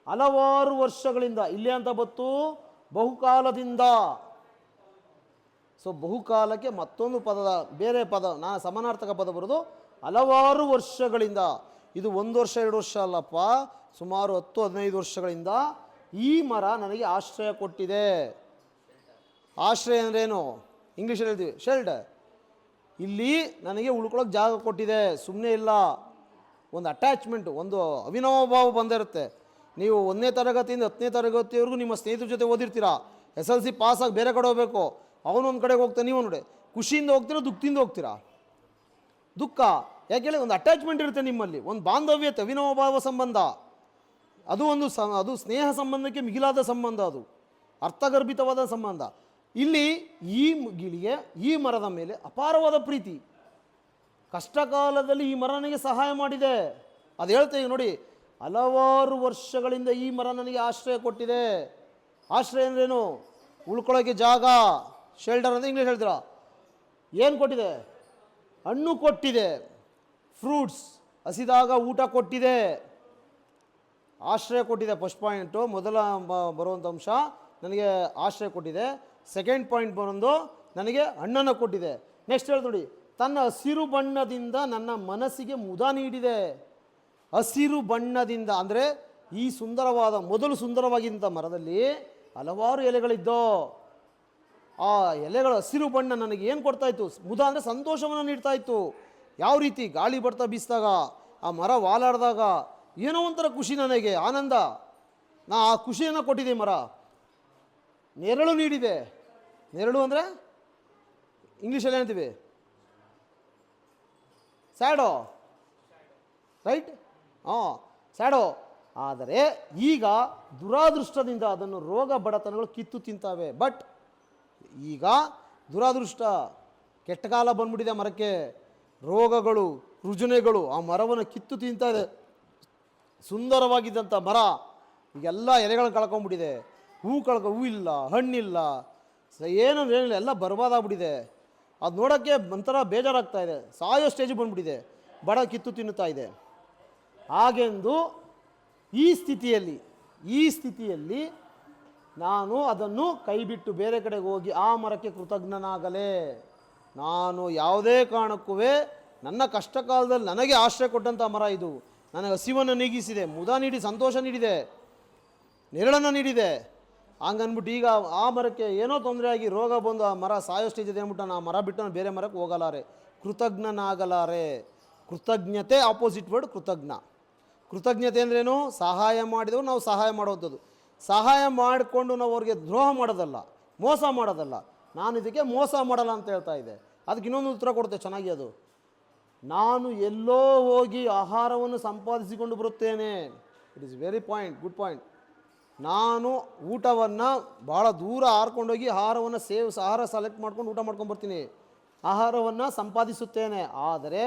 ಹಲವಾರು ವರ್ಷಗಳಿಂದ, ಇಲ್ಲಿ ಅಂತ ಬತ್ತು ಬಹುಕಾಲದಿಂದ. ಸೊ ಬಹುಕಾಲಕ್ಕೆ ಮತ್ತೊಂದು ಪದದ ಬೇರೆ ಪದ, ನಾನು ಸಮಾನಾರ್ಥಕ ಪದ ಬರೋದು ಹಲವಾರು ವರ್ಷಗಳಿಂದ. ಇದು 1 ವರ್ಷ 2 ವರ್ಷ ಅಲ್ಲಪ್ಪ, ಸುಮಾರು 10-15 ವರ್ಷಗಳಿಂದ ಈ ಮರ ನನಗೆ ಆಶ್ರಯ ಕೊಟ್ಟಿದೆ. ಆಶ್ರಯ ಅಂದ್ರೇನು, ಇಂಗ್ಲೀಷಲ್ಲಿ ಹೇಳ್ತೀವಿ ಶೆಲ್ಟರ್. ಇಲ್ಲಿ ನನಗೆ ಉಳ್ಕೊಳ್ಳೋಕೆ ಜಾಗ ಕೊಟ್ಟಿದೆ, ಸುಮ್ಮನೆ ಇಲ್ಲ. ಒಂದು ಅಟ್ಯಾಚ್ಮೆಂಟ್, ಒಂದು ಅವಿನಾಭಾವ ಬಂದಿರುತ್ತೆ. ನೀವು 1ನೇ ತರಗತಿಯಿಂದ 10ನೇ ತರಗತಿವರೆಗೂ ನಿಮ್ಮ ಸ್ನೇಹಿತರ ಜೊತೆ ಓದಿರ್ತೀರಾ. SLC ಪಾಸಾಗಿ ಬೇರೆ ಕಡೆ ಹೋಗಬೇಕು, ಅವನೊಂದು ಕಡೆಗೆ ಹೋಗ್ತಾನೆ, ನೀವು ನೋಡಿ ಖುಷಿಯಿಂದ ಹೋಗ್ತೀರಾ, ದುಃಖದಿಂದ ಹೋಗ್ತೀರಾ? ದುಃಖ ಯಾಕೆ ಹೇಳಿ, ಒಂದು ಅಟ್ಯಾಚ್ಮೆಂಟ್ ಇರುತ್ತೆ ನಿಮ್ಮಲ್ಲಿ, ಒಂದು ಬಾಂಧವ್ಯತೆ, ಅವಿನಾಭಾವ ಸಂಬಂಧ. ಅದು ಸ್ನೇಹ ಸಂಬಂಧಕ್ಕೆ ಮಿಗಿಲಾದ ಸಂಬಂಧ, ಅದು ಅರ್ಥಗರ್ಭಿತವಾದ ಸಂಬಂಧ. ಇಲ್ಲಿ ಈ ಗಿಳಿಗೆ ಈ ಮರದ ಮೇಲೆ ಅಪಾರವಾದ ಪ್ರೀತಿ. ಕಷ್ಟ ಕಾಲದಲ್ಲಿ ಈ ಮರ ನನಗೆ ಸಹಾಯ ಮಾಡಿದೆ. ಅದು ಹೇಳ್ತೇವೆ ನೋಡಿ, ಹಲವಾರು ವರ್ಷಗಳಿಂದ ಈ ಮರ ನನಗೆ ಆಶ್ರಯ ಕೊಟ್ಟಿದೆ. ಆಶ್ರಯ ಅಂದ್ರೇನು? ಉಳ್ಕೊಳ್ಳೋಕ್ಕೆ ಜಾಗ, ಶೆಲ್ಟರ್ ಅಂತ ಇಂಗ್ಲೀಷ್ ಹೇಳ್ತೀರಾ. ಏನು ಕೊಟ್ಟಿದೆ? ಹಣ್ಣು ಕೊಟ್ಟಿದೆ, ಫ್ರೂಟ್ಸ್, ಹಸಿದಾಗ ಊಟ ಕೊಟ್ಟಿದೆ, ಆಶ್ರಯ ಕೊಟ್ಟಿದೆ. ಫಸ್ಟ್ ಪಾಯಿಂಟು, ಮೊದಲ ಬರುವಂಥ ಅಂಶ ನನಗೆ ಆಶ್ರಯ ಕೊಟ್ಟಿದೆ. ಸೆಕೆಂಡ್ ಪಾಯಿಂಟ್ ಬಂದು ನನಗೆ ಹಣ್ಣನ್ನು ಕೊಟ್ಟಿದೆ. ನೆಕ್ಸ್ಟ್ ಹೇಳಿ ನೋಡಿ, ತನ್ನ ಹಸಿರು ಬಣ್ಣದಿಂದ ನನ್ನ ಮನಸ್ಸಿಗೆ ಮುದ ನೀಡಿದೆ. ಹಸಿರು ಬಣ್ಣದಿಂದ ಅಂದರೆ ಈ ಮೊದಲು ಸುಂದರವಾಗಿದ್ದ ಮರದಲ್ಲಿ ಹಲವಾರು ಎಲೆಗಳಿದ್ದೋ, ಆ ಎಲೆಗಳ ಹಸಿರು ಬಣ್ಣ ನನಗೆ ಏನು ಕೊಡ್ತಾಯಿತ್ತು? ಮುದ ಅಂದರೆ ಸಂತೋಷವನ್ನು ನೀಡ್ತಾ ಇತ್ತು. ಯಾವ ರೀತಿ? ಗಾಳಿ ಬರ್ತಾ ಬೀಸಿದಾಗ, ಆ ಮರ ವಾಲಾಡಿದಾಗ ಏನೋ ಒಂಥರ ಖುಷಿ, ನನಗೆ ಆನಂದ. ಆ ಖುಷಿಯನ್ನು ಕೊಟ್ಟಿದೆ ಮರ. ನೆರಳು ನೀಡಿದೆ. ನೆರಳು ಅಂದರೆ ಇಂಗ್ಲೀಷಲ್ಲಿ ಹೇಳ್ತೀವಿ ಸ್ಯಾಡೋ, ರೈಟ್? ಸ್ಯಾಡೋ. ಆದರೆ ಈಗ ದುರಾದೃಷ್ಟದಿಂದ ಅದನ್ನು ರೋಗ ಬಡತನಗಳು ಕಿತ್ತು ತಿಂತಾವೆ. ಬಟ್ ಈಗ ದುರಾದೃಷ್ಟ, ಕೆಟ್ಟ ಕಾಲ ಬಂದ್ಬಿಟ್ಟಿದೆ ಮರಕ್ಕೆ, ರೋಗಗಳು ರುಜುನೆಗಳು ಆ ಮರವನ್ನು ಕಿತ್ತು ತಿಂತಾ ಇದೆ. ಸುಂದರವಾಗಿದ್ದಂಥ ಮರ ಈಗೆಲ್ಲ ಎಲೆಗಳನ್ನು ಕಳ್ಕೊಂಡ್ಬಿಟ್ಟಿದೆ, ಹೂ ಇಲ್ಲ, ಹಣ್ಣಿಲ್ಲ, ಏನಿಲ್ಲ, ಎಲ್ಲ ಬರ್ಬಾದಾಗ್ಬಿಟ್ಟಿದೆ. ಅದು ನೋಡೋಕ್ಕೆ ಒಂಥರ ಬೇಜಾರಾಗ್ತಾ ಇದೆ, ಸಾಯೋ ಸ್ಟೇಜಿಗೆ ಬಂದ್ಬಿಟ್ಟಿದೆ, ಬಡ ಕಿತ್ತು ತಿನ್ನುತ್ತಾ ಇದೆ. ಹಾಗೆಂದು ಈ ಸ್ಥಿತಿಯಲ್ಲಿ ನಾನು ಅದನ್ನು ಕೈಬಿಟ್ಟು ಬೇರೆ ಕಡೆಗೆ ಹೋಗಿ ಆ ಮರಕ್ಕೆ ಕೃತಜ್ಞನಾಗಲೇ. ನಾನು ಯಾವುದೇ ಕಾರಣಕ್ಕೂ ನನ್ನ ಕಷ್ಟ ಕಾಲದಲ್ಲಿ ನನಗೆ ಆಶ್ರಯ ಕೊಟ್ಟಂಥ ಮರ ಇದು, ನನಗೆ ಹಸಿವನ್ನು ನೀಗಿಸಿದೆ, ಮುದ ನೀಡಿ ಸಂತೋಷ ನೀಡಿದೆ, ನೆರಳನ್ನು ನೀಡಿದೆ. ಹಂಗನ್ಬಿಟ್ಟು ಈಗ ಆ ಮರಕ್ಕೆ ಏನೋ ತೊಂದರೆ ಆಗಿ ರೋಗ ಬಂದು ಆ ಮರ ಸಾಯೋ ಸ್ಟೇಜ್ ಇದೆ ಅಂದ್ಬಿಟ್ಟು ನಾನು ಆ ಮರ ಬಿಟ್ಟು ನಾನು ಬೇರೆ ಮರಕ್ಕೆ ಹೋಗಲಾರೆ, ಕೃತಜ್ಞನಾಗಲಾರೆ. ಕೃತಜ್ಞತೆ ಆಪೋಸಿಟ್ ವರ್ಡ್ ಕೃತಜ್ಞ. ಕೃತಜ್ಞತೆ ಅಂದ್ರೇನು? ಸಹಾಯ ಮಾಡಿದವರು ನಾವು ಸಹಾಯ ಮಾಡುವಂಥದ್ದು. ಸಹಾಯ ಮಾಡಿಕೊಂಡು ನಾವು ಅವ್ರಿಗೆ ದ್ರೋಹ ಮಾಡೋದಲ್ಲ, ಮೋಸ ಮಾಡೋದಲ್ಲ. ನಾನು ಇದಕ್ಕೆ ಮೋಸ ಮಾಡಲ್ಲ ಅಂತ ಹೇಳ್ತಾ ಇದೆ. ಅದಕ್ಕೆ ಇನ್ನೊಂದು ಉತ್ತರ ಕೊಡುತ್ತೆ ಚೆನ್ನಾಗಿ. ಅದು ನಾನು ಎಲ್ಲೋ ಹೋಗಿ ಆಹಾರವನ್ನು ಸಂಪಾದಿಸಿಕೊಂಡು ಬರುತ್ತೇನೆ. It is very point, good point. ನಾನು ಊಟವನ್ನು ಭಾಳ ದೂರ ಹಾರ್ಕೊಂಡೋಗಿ ಆಹಾರವನ್ನು ಆಹಾರ ಸೆಲೆಕ್ಟ್ ಮಾಡ್ಕೊಂಡು ಊಟ ಮಾಡ್ಕೊಂಡು ಬರ್ತೀನಿ, ಆಹಾರವನ್ನು ಸಂಪಾದಿಸುತ್ತೇನೆ. ಆದರೆ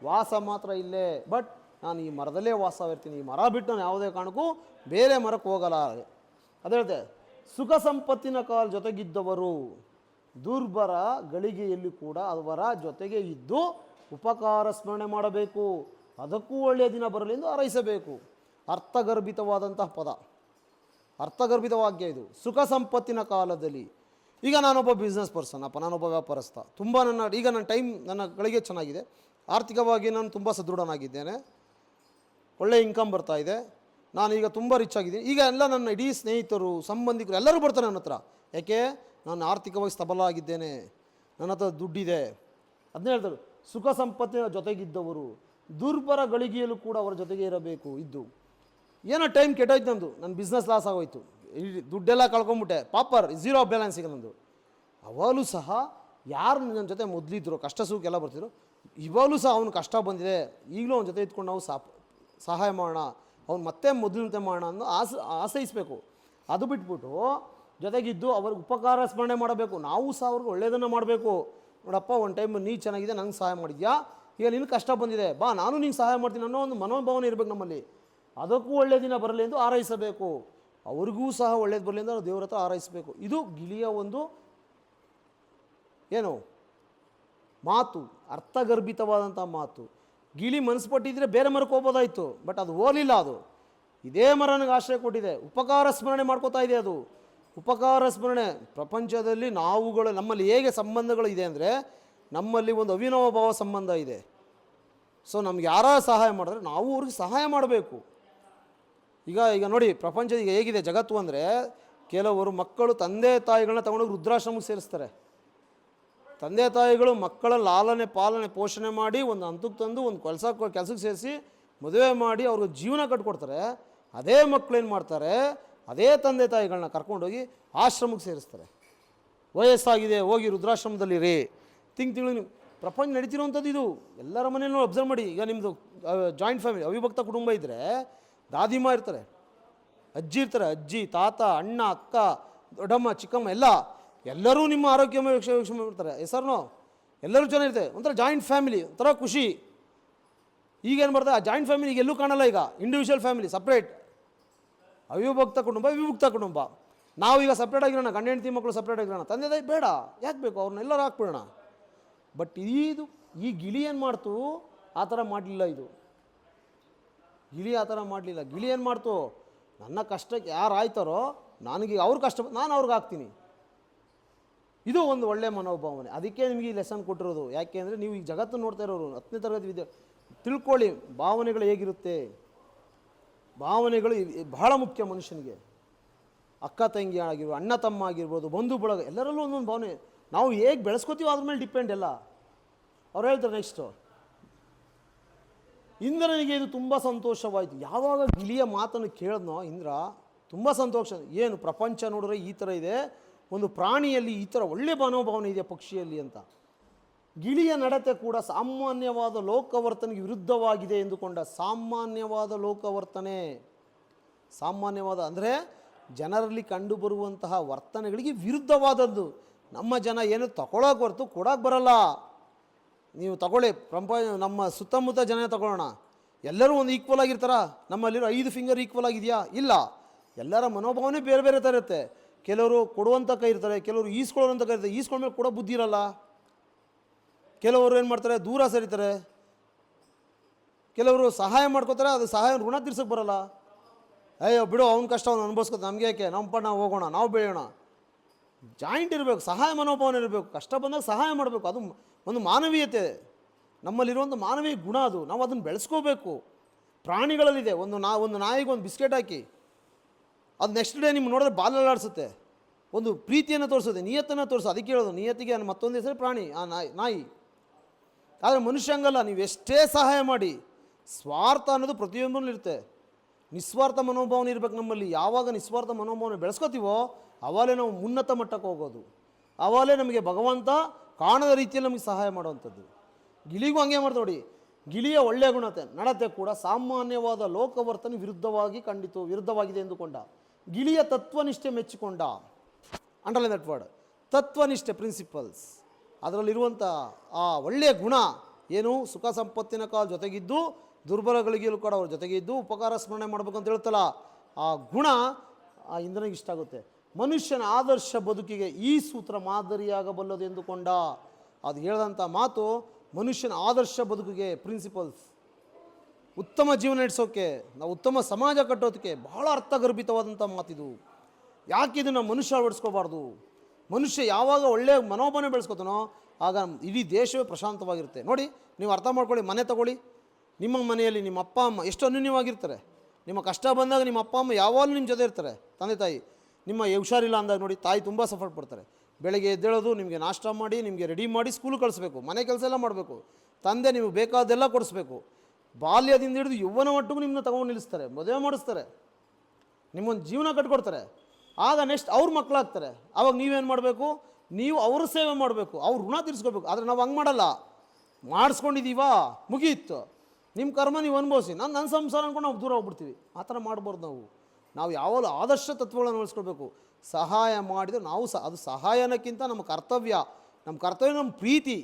ವಾಸ ಮಾತ್ರ ಇಲ್ಲೇ. ಬಟ್ ನಾನು ಈ ಮರದಲ್ಲೇ ವಾಸವಿರ್ತೀನಿ, ಈ ಮರ ಬಿಟ್ಟು ನಾನು ಯಾವುದೇ ಕಾರಣಕ್ಕೂ ಬೇರೆ ಮರಕ್ಕೆ ಹೋಗಲ್ಲ. ಅದೇ ಹೇಳ್ತೆ, ಸುಖ ಸಂಪತ್ತಿನ ಜೊತೆಗಿದ್ದವರು ದುರ್ಬರ ಗಳಿಗೆಯಲ್ಲಿ ಕೂಡ ಅವರ ಜೊತೆಗೆ ಇದ್ದು ಉಪಕಾರ ಸ್ಮರಣೆ ಮಾಡಬೇಕು, ಅದಕ್ಕೂ ಒಳ್ಳೆಯ ದಿನ ಬರಲಿ ಎಂದು ಹಾರೈಸಬೇಕು. ಅರ್ಥಗರ್ಭಿತವಾದಂತಹ ಪದ, ಅರ್ಥಗರ್ಭಿತ ವಾಕ್ಯ ಇದು. ಸುಖ ಸಂಪತ್ತಿನ ಕಾಲದಲ್ಲಿ ಈಗ ನಾನೊಬ್ಬ ಬಿಸ್ನೆಸ್ ಪರ್ಸನ್ ಅಪ್ಪ, ನಾನೊಬ್ಬ ವ್ಯಾಪಾರಸ್ಥ, ತುಂಬ ನನ್ನ ಟೈಮ್, ನನ್ನ ಗಳಿಗೆ ಚೆನ್ನಾಗಿದೆ, ಆರ್ಥಿಕವಾಗಿ ನಾನು ತುಂಬ ಸದೃಢನಾಗಿದ್ದೇನೆ, ಒಳ್ಳೆಯ ಇನ್ಕಮ್ ಬರ್ತಾ ಇದೆ, ನಾನೀಗ ತುಂಬ ರಿಚ್ ಆಗಿದ್ದೀನಿ. ಈಗ ಎಲ್ಲ ನನ್ನ ಇಡೀ ಸ್ನೇಹಿತರು, ಸಂಬಂಧಿಕರು ಎಲ್ಲರೂ ಬರ್ತಾರೆ ನನ್ನ ಹತ್ರ. ಯಾಕೆ? ನಾನು ಆರ್ಥಿಕವಾಗಿ ಸ್ತಬಲ ಆಗಿದ್ದೇನೆ, ನನ್ನ ಹತ್ರ ದುಡ್ಡಿದೆ. ಅದನ್ನೇ ಹೇಳ್ತಾರೆ, ಸುಖ ಸಂಪತ್ತಿನ ಜೊತೆಗಿದ್ದವರು ದುರ್ಬರ ಗಳಿಗೆಯಲ್ಲೂ ಕೂಡ ಅವರ ಜೊತೆಗೆ ಇರಬೇಕು. ಇದ್ದು ಏನೋ ಟೈಮ್ ಕೆಟ್ಟೋಯ್ತು, ನಂದು ನನ್ನ ಬಿಸ್ನೆಸ್ ಲಾಸ್ ಆಗೋಯ್ತು, ದುಡ್ಡೆಲ್ಲ ಕಳ್ಕೊಂಬಿಟ್ಟೆ, ಪಾಪರ್ ಝೀರೋ ಬ್ಯಾಲೆನ್ಸ್ ಈಗ ನಂದು. ಅವಾಗಲೂ ಸಹ ಯಾರು ನನ್ನ ಜೊತೆ ಮೊದಲಿದ್ರು, ಕಷ್ಟ ಸುಖ ಬರ್ತಿದ್ರು, ಇವಾಗಲೂ ಸಹ ಅವ್ನು ಕಷ್ಟ ಬಂದಿದೆ, ಈಗಲೂ ಅವನ ಜೊತೆ ಇದ್ಕೊಂಡು ನಾವು ಸಹಾಯ ಮಾಡೋಣ, ಅವ್ನು ಮತ್ತೆ ಮೊದಲಿನಂತೆ ಮಾಡೋಣ ಅನ್ನೋ ಆಸೈಸಬೇಕು. ಅದು ಬಿಟ್ಬಿಟ್ಟು ಜೊತೆಗಿದ್ದು ಅವ್ರಿಗೆ ಉಪಕಾರ ಸ್ಮರಣೆ ಮಾಡಬೇಕು. ನಾವು ಸಹ ಅವ್ರಿಗೆ ಒಳ್ಳೆಯದನ್ನು ಮಾಡಬೇಕು. ನೋಡಪ್ಪ, ಒಂದು ಟೈಮ್ ನೀ ಚೆನ್ನಾಗಿದೆ, ನಂಗೆ ಸಹಾಯ ಮಾಡಿದ್ಯಾ, ಈಗ ನಿನಗೆ ಕಷ್ಟ ಬಂದಿದೆ, ಬಾ ನಾನು ನಿಂಗೆ ಸಹಾಯ ಮಾಡ್ತೀನಿ ಅನ್ನೋ ಒಂದು ಮನೋಭಾವನೆ ಇರಬೇಕು ನಮ್ಮಲ್ಲಿ. ಅದಕ್ಕೂ ಒಳ್ಳೆಯ ದಿನ ಬರಲಿ ಎಂದು ಹಾರೈಸಬೇಕು. ಅವ್ರಿಗೂ ಸಹ ಒಳ್ಳೇದು ಬರಲಿ ಎಂದು ನಾವು ದೇವರ ಹತ್ರ ಹಾರೈಸಬೇಕು. ಇದು ಗಿಳಿಯ ಒಂದು ಏನು ಮಾತು, ಅರ್ಥಗರ್ಭಿತವಾದಂಥ ಮಾತು. ಗಿಳಿ ಮನಸ್ಸು ಪಟ್ಟಿದ್ರೆ ಬೇರೆ ಮರಕ್ಕೆ ಹೋಗ್ಬೋದಾಯಿತು, ಬಟ್ ಅದು ಹೋಗಲಿಲ್ಲ. ಅದು ಇದೇ ಮರ ನನಗೆ ಆಶ್ರಯ ಕೊಟ್ಟಿದೆ, ಉಪಕಾರ ಸ್ಮರಣೆ ಮಾಡ್ಕೋತಾ ಇದೆ. ಅದು ಉಪಕಾರ ಸ್ಮರಣೆ. ಪ್ರಪಂಚದಲ್ಲಿ ನಮ್ಮಲ್ಲಿ ಹೇಗೆ ಸಂಬಂಧಗಳು ಇದೆ ಅಂದರೆ, ನಮ್ಮಲ್ಲಿ ಒಂದು ಅವಿನವ ಭಾವ ಸಂಬಂಧ ಇದೆ. ಸೊ ನಮ್ಗೆ ಯಾರ ಸಹಾಯ ಮಾಡಿದ್ರೆ ನಾವು ಅವ್ರಿಗೆ ಸಹಾಯ ಮಾಡಬೇಕು. ಈಗ ನೋಡಿ, ಪ್ರಪಂಚ ಈಗ ಹೇಗಿದೆ ಜಗತ್ತು ಅಂದರೆ, ಕೆಲವರು ಮಕ್ಕಳು ತಂದೆ ತಾಯಿಗಳನ್ನ ತಗೊಂಡೋಗಿ ವೃದ್ಧಾಶ್ರಮಕ್ಕೆ ಸೇರಿಸ್ತಾರೆ. ತಂದೆ ತಾಯಿಗಳು ಮಕ್ಕಳ ಲಾಲನೆ ಪಾಲನೆ ಪೋಷಣೆ ಮಾಡಿ ಒಂದು ಹಂತಕ್ಕೆ ತಂದು ಒಂದು ಕೆಲಸಕ್ಕೆ ಸೇರಿಸಿ ಮದುವೆ ಮಾಡಿ ಅವ್ರಿಗೆ ಜೀವನ ಕಟ್ಕೊಡ್ತಾರೆ. ಅದೇ ಮಕ್ಕಳು ಏನು ಮಾಡ್ತಾರೆ, ಅದೇ ತಂದೆ ತಾಯಿಗಳನ್ನ ಕರ್ಕೊಂಡೋಗಿ ಆಶ್ರಮಕ್ಕೆ ಸೇರಿಸ್ತಾರೆ. ವಯಸ್ಸಾಗಿದೆ, ಹೋಗಿ ವೃದ್ಧಾಶ್ರಮದಲ್ಲಿರಿ, ತಿಂಗಳು ಪ್ರಪಂಚ ನಡೀತಿರೋವಂಥದ್ದು ಇದು. ಎಲ್ಲರ ಮನೆಯಲ್ಲೂ ಅಬ್ಸರ್ವ್ ಮಾಡಿ. ಈಗ ನಿಮ್ಮದು ಜಾಯಿಂಟ್ ಫ್ಯಾಮಿಲಿ, ಅವಿಭಕ್ತ ಕುಟುಂಬ ಇದ್ದರೆ ದಾದಿಮ್ಮ ಇರ್ತಾರೆ, ಅಜ್ಜಿ ಇರ್ತಾರೆ, ಅಜ್ಜಿ ತಾತ ಅಣ್ಣ ಅಕ್ಕ ದೊಡ್ಡಮ್ಮ ಚಿಕ್ಕಮ್ಮ ಎಲ್ಲರೂ ನಿಮ್ಮ ಆರೋಗ್ಯ ವೀಕ್ಷಣೆ ಮಾಡ್ತಾರೆ. ಹೆಸರು ಎಲ್ಲರೂ ಚೆನ್ನಾಗಿರ್ತದೆ. ಒಂಥರ ಜಾಯಿಂಟ್ ಫ್ಯಾಮಿಲಿ, ಒಂಥರ ಖುಷಿ. ಈಗೇನು ಬರ್ತದೆ, ಆ ಜಾಯಿಂಟ್ ಫ್ಯಾಮಿಲಿ ಈಗ ಎಲ್ಲೂ ಕಾಣಲ್ಲ. ಈಗ ಇಂಡಿವಿಜುವಲ್ ಫ್ಯಾಮಿಲಿ, ಸಪ್ರೇಟ್. ಅವಿಭಕ್ತ ಕುಟುಂಬ, ವಿಭಕ್ತ ಕುಟುಂಬ. ನಾವೀಗ ಸಪ್ರೇಟ್ ಆಗಿರೋಣ, ಗಂಡ ಹೆಂಡತಿ ಮಕ್ಕಳು ಸಪ್ರೇಟ್ ಆಗಿರೋಣ, ತಂದೆ ತಾಯಿ ಬೇಡ, ಯಾಕೆ ಬೇಕು, ಅವ್ರನ್ನೆಲ್ಲರೂ ಹಾಕ್ಬಿಡೋಣ. ಬಟ್ ಈ ಗಿಳಿ ಏನು ಮಾಡ್ತು, ಆ ಥರ ಮಾಡಲಿಲ್ಲ. ಗಿಳಿ ಆ ಥರ ಮಾಡಲಿಲ್ಲ. ಗಿಳಿ ಏನು ಮಾಡ್ತು, ನನ್ನ ಕಷ್ಟಕ್ಕೆ ಯಾರು ಆಯ್ತಾರೋ ನನಗೆ ಅವ್ರ ಕಷ್ಟ ನಾನು ಅವ್ರಿಗೆ ಹಾಕ್ತೀನಿ. ಇದು ಒಂದು ಒಳ್ಳೆಯ ಮನೋಭಾವನೆ. ಅದಕ್ಕೆ ನಿಮಗೆ ಈ ಲೆಸನ್ ಕೊಟ್ಟಿರೋದು. ಯಾಕೆ ಅಂದರೆ ನೀವು ಈ ಜಗತ್ತು ನೋಡ್ತಾ ಇರೋರು, 10ನೇ ತರಗತಿ ತಿಳ್ಕೊಳ್ಳಿ ಭಾವನೆಗಳು ಹೇಗಿರುತ್ತೆ. ಭಾವನೆಗಳು ಬಹಳ ಮುಖ್ಯ ಮನುಷ್ಯನಿಗೆ. ಅಕ್ಕ ತಂಗಿ ಆಗಿರ್ಬೋದು, ಅಣ್ಣ ತಮ್ಮ ಆಗಿರ್ಬೋದು, ಬಂಧು ಬಳಗ, ಎಲ್ಲರಲ್ಲೂ ಒಂದೊಂದು ಭಾವನೆ. ನಾವು ಹೇಗೆ ಬೆಳೆಸ್ಕೋತೀವೋ ಅದ್ರ ಮೇಲೆ ಡಿಪೆಂಡ್ ಎಲ್ಲ. ಅವ್ರು ಹೇಳ್ತಾರೆ ನೆಕ್ಸ್ಟು, ಇಂದ್ರನಿಗೆ ಇದು ತುಂಬ ಸಂತೋಷವಾಯಿತು. ಯಾವಾಗ ಗಿಳಿಯ ಮಾತನ್ನು ಕೇಳಿದ್ನೋ ಇಂದ್ರ, ತುಂಬ ಸಂತೋಷ. ಏನು ಪ್ರಪಂಚ ನೋಡಿದ್ರೆ ಈ ಥರ ಇದೆ, ಒಂದು ಪ್ರಾಣಿಯಲ್ಲಿ ಈ ಥರ ಒಳ್ಳೆ ಮನೋಭಾವನೆ ಇದೆ ಪಕ್ಷಿಯಲ್ಲಿ ಅಂತ. ಗಿಳಿಯ ನಡತೆ ಕೂಡ ಸಾಮಾನ್ಯವಾದ ಲೋಕವರ್ತನೆಗೆ ವಿರುದ್ಧವಾಗಿದೆ ಎಂದುಕೊಂಡ. ಸಾಮಾನ್ಯವಾದ ಲೋಕವರ್ತನೆ, ಸಾಮಾನ್ಯವಾದ ಅಂದರೆ ಜನರಲ್ಲಿ ಕಂಡುಬರುವಂತಹ ವರ್ತನೆಗಳಿಗೆ ವಿರುದ್ಧವಾದದ್ದು. ನಮ್ಮ ಜನ ಏನು ತಗೊಳ್ಳೋಕೆ ಹೊರತು ಕೊಡೋಕೆ ಬರಲ್ಲ. ನೀವು ತಗೊಳ್ಳಿ ನಮ್ಮ ಸುತ್ತಮುತ್ತ ಜನ ತಗೊಳ್ಳೋಣ, ಎಲ್ಲರೂ ಒಂದು ಈಕ್ವಲ್ ಆಗಿರ್ತಾರ? ನಮ್ಮಲ್ಲಿರೋ 5 ಫಿಂಗರ್ ಈಕ್ವಲ್ ಆಗಿದೆಯಾ? ಇಲ್ಲ. ಎಲ್ಲರ ಮನೋಭಾವನೆ ಬೇರೆ ಬೇರೆ ಥರ ಇರುತ್ತೆ. ಕೆಲವರು ಕೊಡುವಂಥ ಕೈ ಇರ್ತಾರೆ, ಕೆಲವರು ಈಸ್ಕೊಳ್ಳೋಂಥ ಕೈ ಇರ್ತಾರೆ. ಈಸ್ಕೊಂಡ್ಮೇಲೆ ಕೊಡೋ ಬುದ್ಧಿ ಇರಲ್ಲ. ಕೆಲವರು ಏನು ಮಾಡ್ತಾರೆ, ದೂರ ಸರಿತಾರೆ. ಕೆಲವರು ಸಹಾಯ ಮಾಡ್ಕೋತಾರೆ, ಅದು ಸಹಾಯ ಋಣ ತೀರ್ಸೋಕ್ಕೆ ಬರಲ್ಲ. ಅಯ್ಯೋ ಬಿಡು, ಅವ್ನ ಕಷ್ಟ ಅವ್ನು ಅನುಭವಿಸ್ಕೊತ, ನಮಗೆ ಯಾಕೆ, ನಮ್ಮ ಪಣ್ಣ ಹೋಗೋಣ, ನಾವು ಬೆಳೆಯೋಣ. ಜಾಯಿಂಟ್ ಇರಬೇಕು, ಸಹಾಯ ಮನೋಭಾವನೆ ಇರಬೇಕು. ಕಷ್ಟ ಬಂದಾಗ ಸಹಾಯ ಮಾಡಬೇಕು. ಅದು ಒಂದು ಮಾನವೀಯತೆ, ನಮ್ಮಲ್ಲಿರುವಂಥ ಮಾನವೀಯ ಗುಣ. ಅದು ನಾವು ಅದನ್ನು ಬೆಳೆಸ್ಕೋಬೇಕು. ಪ್ರಾಣಿಗಳಲ್ಲಿದೆ. ಒಂದು ನಾಯಿಗೆ ಒಂದು ಬಿಸ್ಕೆಟ್ ಹಾಕಿ, ಅದು ನೆಕ್ಸ್ಟ್ ಡೇ ನಿಮ್ಗೆ ನೋಡಿದ್ರೆ ಬಾಲಲ್ಲಾಡಿಸುತ್ತೆ. ಒಂದು ಪ್ರೀತಿಯನ್ನು ತೋರಿಸುತ್ತೆ, ನಿಯತ್ತನ್ನು ತೋರಿಸು. ಅದಕ್ಕೆ ಹೇಳೋದು, ನಿಯತ್ತಿಗೆ ಮತ್ತೊಂದು ಹೆಸರು ಪ್ರಾಣಿ, ಆ ನಾಯಿ. ಆದರೆ ಮನುಷ್ಯ ಹಂಗಲ್ಲ. ನೀವು ಎಷ್ಟೇ ಸಹಾಯ ಮಾಡಿ, ಸ್ವಾರ್ಥ ಅನ್ನೋದು ಪ್ರತಿಯೊಂದರಲ್ಲೂ ಇರುತ್ತೆ. ನಿಸ್ವಾರ್ಥ ಮನೋಭಾವನೆ ಇರಬೇಕು ನಮ್ಮಲ್ಲಿ. ಯಾವಾಗ ನಿಸ್ವಾರ್ಥ ಮನೋಭಾವನೆ ಬೆಳೆಸ್ಕೋತೀವೋ ಅವಾಗಲೇ ನಾವು ಉನ್ನತ ಮಟ್ಟಕ್ಕೆ ಹೋಗೋದು. ಅವಾಗಲೇ ನಮಗೆ ಭಗವಂತ ಕಾಣದ ರೀತಿಯಲ್ಲಿ ನಮಗೆ ಸಹಾಯ ಮಾಡುವಂಥದ್ದು. ಗಿಳಿಗೂ ಹಂಗೆ ಮಾಡ್ತಾ ನೋಡಿ. ಗಿಳಿಯ ಒಳ್ಳೆಯ ನಡತೆ ಕೂಡ ಸಾಮಾನ್ಯವಾದ ಲೋಕವರ್ತನೆ ವಿರುದ್ಧವಾಗಿದೆ ಎಂದುಕೊಂಡ. ಗಿಳಿಯ ತತ್ವನಿಷ್ಠೆ ಮೆಚ್ಚಿಕೊಂಡ. ಅಂಡರ್ಲೈನ್ ದಟ್ ವರ್ಡ್, ತತ್ವನಿಷ್ಠೆ, ಪ್ರಿನ್ಸಿಪಲ್ಸ್. ಅದರಲ್ಲಿರುವಂಥ ಆ ಒಳ್ಳೆಯ ಗುಣ ಏನು, ಸುಖ ಸಂಪತ್ತಿನ ಕಾಲ ಜೊತೆಗಿದ್ದು ದುರ್ಬಲಗಳಿಗೂ ಕೂಡ ಅವ್ರ ಜೊತೆಗಿದ್ದು ಉಪಕಾರ ಸ್ಮರಣೆ ಮಾಡಬೇಕು ಅಂತ ಹೇಳ್ತಲ್ಲ, ಆ ಗುಣ ಆ ಇಂದ್ರನಿಗೆ ಇಷ್ಟ ಆಗುತ್ತೆ. ಮನುಷ್ಯನ ಆದರ್ಶ ಬದುಕಿಗೆ ಈ ಸೂತ್ರ ಮಾದರಿಯಾಗಬಲ್ಲದು ಎಂದುಕೊಂಡ. ಅದು ಹೇಳಿದಂಥ ಮಾತು ಮನುಷ್ಯನ ಆದರ್ಶ ಬದುಕಿಗೆ, ಪ್ರಿನ್ಸಿಪಲ್ಸ್, ಉತ್ತಮ ಜೀವನ ನಡೆಸೋಕ್ಕೆ, ನಾವು ಉತ್ತಮ ಸಮಾಜ ಕಟ್ಟೋದಕ್ಕೆ ಬಹಳ ಅರ್ಥಗರ್ಭಿತವಾದಂಥ ಮಾತಿದು. ಯಾಕೆ ಇದನ್ನು ಮನುಷ್ಯ ಅಳವಡಿಸ್ಕೋಬಾರ್ದು? ಮನುಷ್ಯ ಯಾವಾಗ ಒಳ್ಳೆಯ ಮನೋಭಾವನೆ ಬೆಳೆಸ್ಕೊತಾನೋ ಆಗ ಇಡೀ ದೇಶವೇ ಪ್ರಶಾಂತವಾಗಿರುತ್ತೆ. ನೋಡಿ, ನೀವು ಅರ್ಥ ಮಾಡ್ಕೊಳ್ಳಿ. ಮನೆ ತಗೊಳ್ಳಿ. ನಿಮ್ಮ ಮನೆಯಲ್ಲಿ ನಿಮ್ಮ ಅಪ್ಪ ಅಮ್ಮ ಎಷ್ಟು ಅನ್ಯೋನ್ಯವಾಗಿರ್ತಾರೆ. ನಿಮ್ಮ ಕಷ್ಟ ಬಂದಾಗ ನಿಮ್ಮ ಅಪ್ಪ ಅಮ್ಮ ಯಾವಾಗಲೂ ನಿಮ್ಮ ಜೊತೆ ಇರ್ತಾರೆ, ತಂದೆ ತಾಯಿ. ನಿಮ್ಮ ಹುಷಾರಿಲ್ಲ ಅಂದಾಗ ನೋಡಿ, ತಾಯಿ ತುಂಬ ಸಫರ್ ಪಡ್ತಾರೆ. ಬೆಳಗ್ಗೆ ಎದ್ದೇಳೋದು, ನಿಮಗೆ ನಾಷ್ಟ ಮಾಡಿ, ನಿಮಗೆ ರೆಡಿ ಮಾಡಿ ಸ್ಕೂಲ್ ಕಳಿಸ್ಬೇಕು, ಮನೆ ಕೆಲಸ ಎಲ್ಲ ಮಾಡಬೇಕು. ತಂದೆ ನಿಮಗೆ ಬೇಕಾದೆಲ್ಲ ಕೊಡಿಸ್ಬೇಕು. ಬಾಲ್ಯದಿಂದ ಹಿಡಿದು ಯೌವನ ಮಟ್ಟಿಗೂ ನಿಮ್ಮನ್ನ ತಗೊಂಡು ನಿಲ್ಲಿಸ್ತಾರೆ, ಮದುವೆ ಮಾಡಿಸ್ತಾರೆ, ನಿಮ್ಮೊಂದು ಜೀವನ ಕಟ್ಕೊಡ್ತಾರೆ. ಆಗ ನೆಕ್ಸ್ಟ್ ಅವ್ರ ಮಕ್ಕಳಾಗ್ತಾರೆ. ಆವಾಗ ನೀವೇನು ಮಾಡಬೇಕು? ನೀವು ಅವ್ರ ಸೇವೆ ಮಾಡಬೇಕು, ಅವ್ರ ಋಣ ತೀರಿಸ್ಕೋಬೇಕು. ಆದರೆ ನಾವು ಹಂಗೆ ಮಾಡಲ್ಲ. ಮಾಡಿಸ್ಕೊಂಡಿದ್ದೀವಾ, ಮುಗಿಯಿತು, ನಿಮ್ಮ ಕರ್ಮ ನೀವು ಅನುಭವಿಸಿ, ನನ್ನ ಸಂಸಾರ ಅಂದ್ಕೊಂಡು ನಾವು ದೂರ ಹೋಗ್ಬಿಡ್ತೀವಿ. ಆ ಥರ ಮಾಡ್ಬಾರ್ದು. ನಾವು ಯಾವಾಗಲೂ ಆದರ್ಶ ತತ್ವಗಳನ್ನು ಅಳಿಸ್ಕೊಳ್ಬೇಕು. ಸಹಾಯ ಮಾಡಿದರೆ ನಾವು ಅದು ಸಹಾಯ ಅನ್ನೋಕ್ಕಿಂತ ನಮ್ಮ ಕರ್ತವ್ಯ. ನಮ್ಮ ಪ್ರೀತಿ.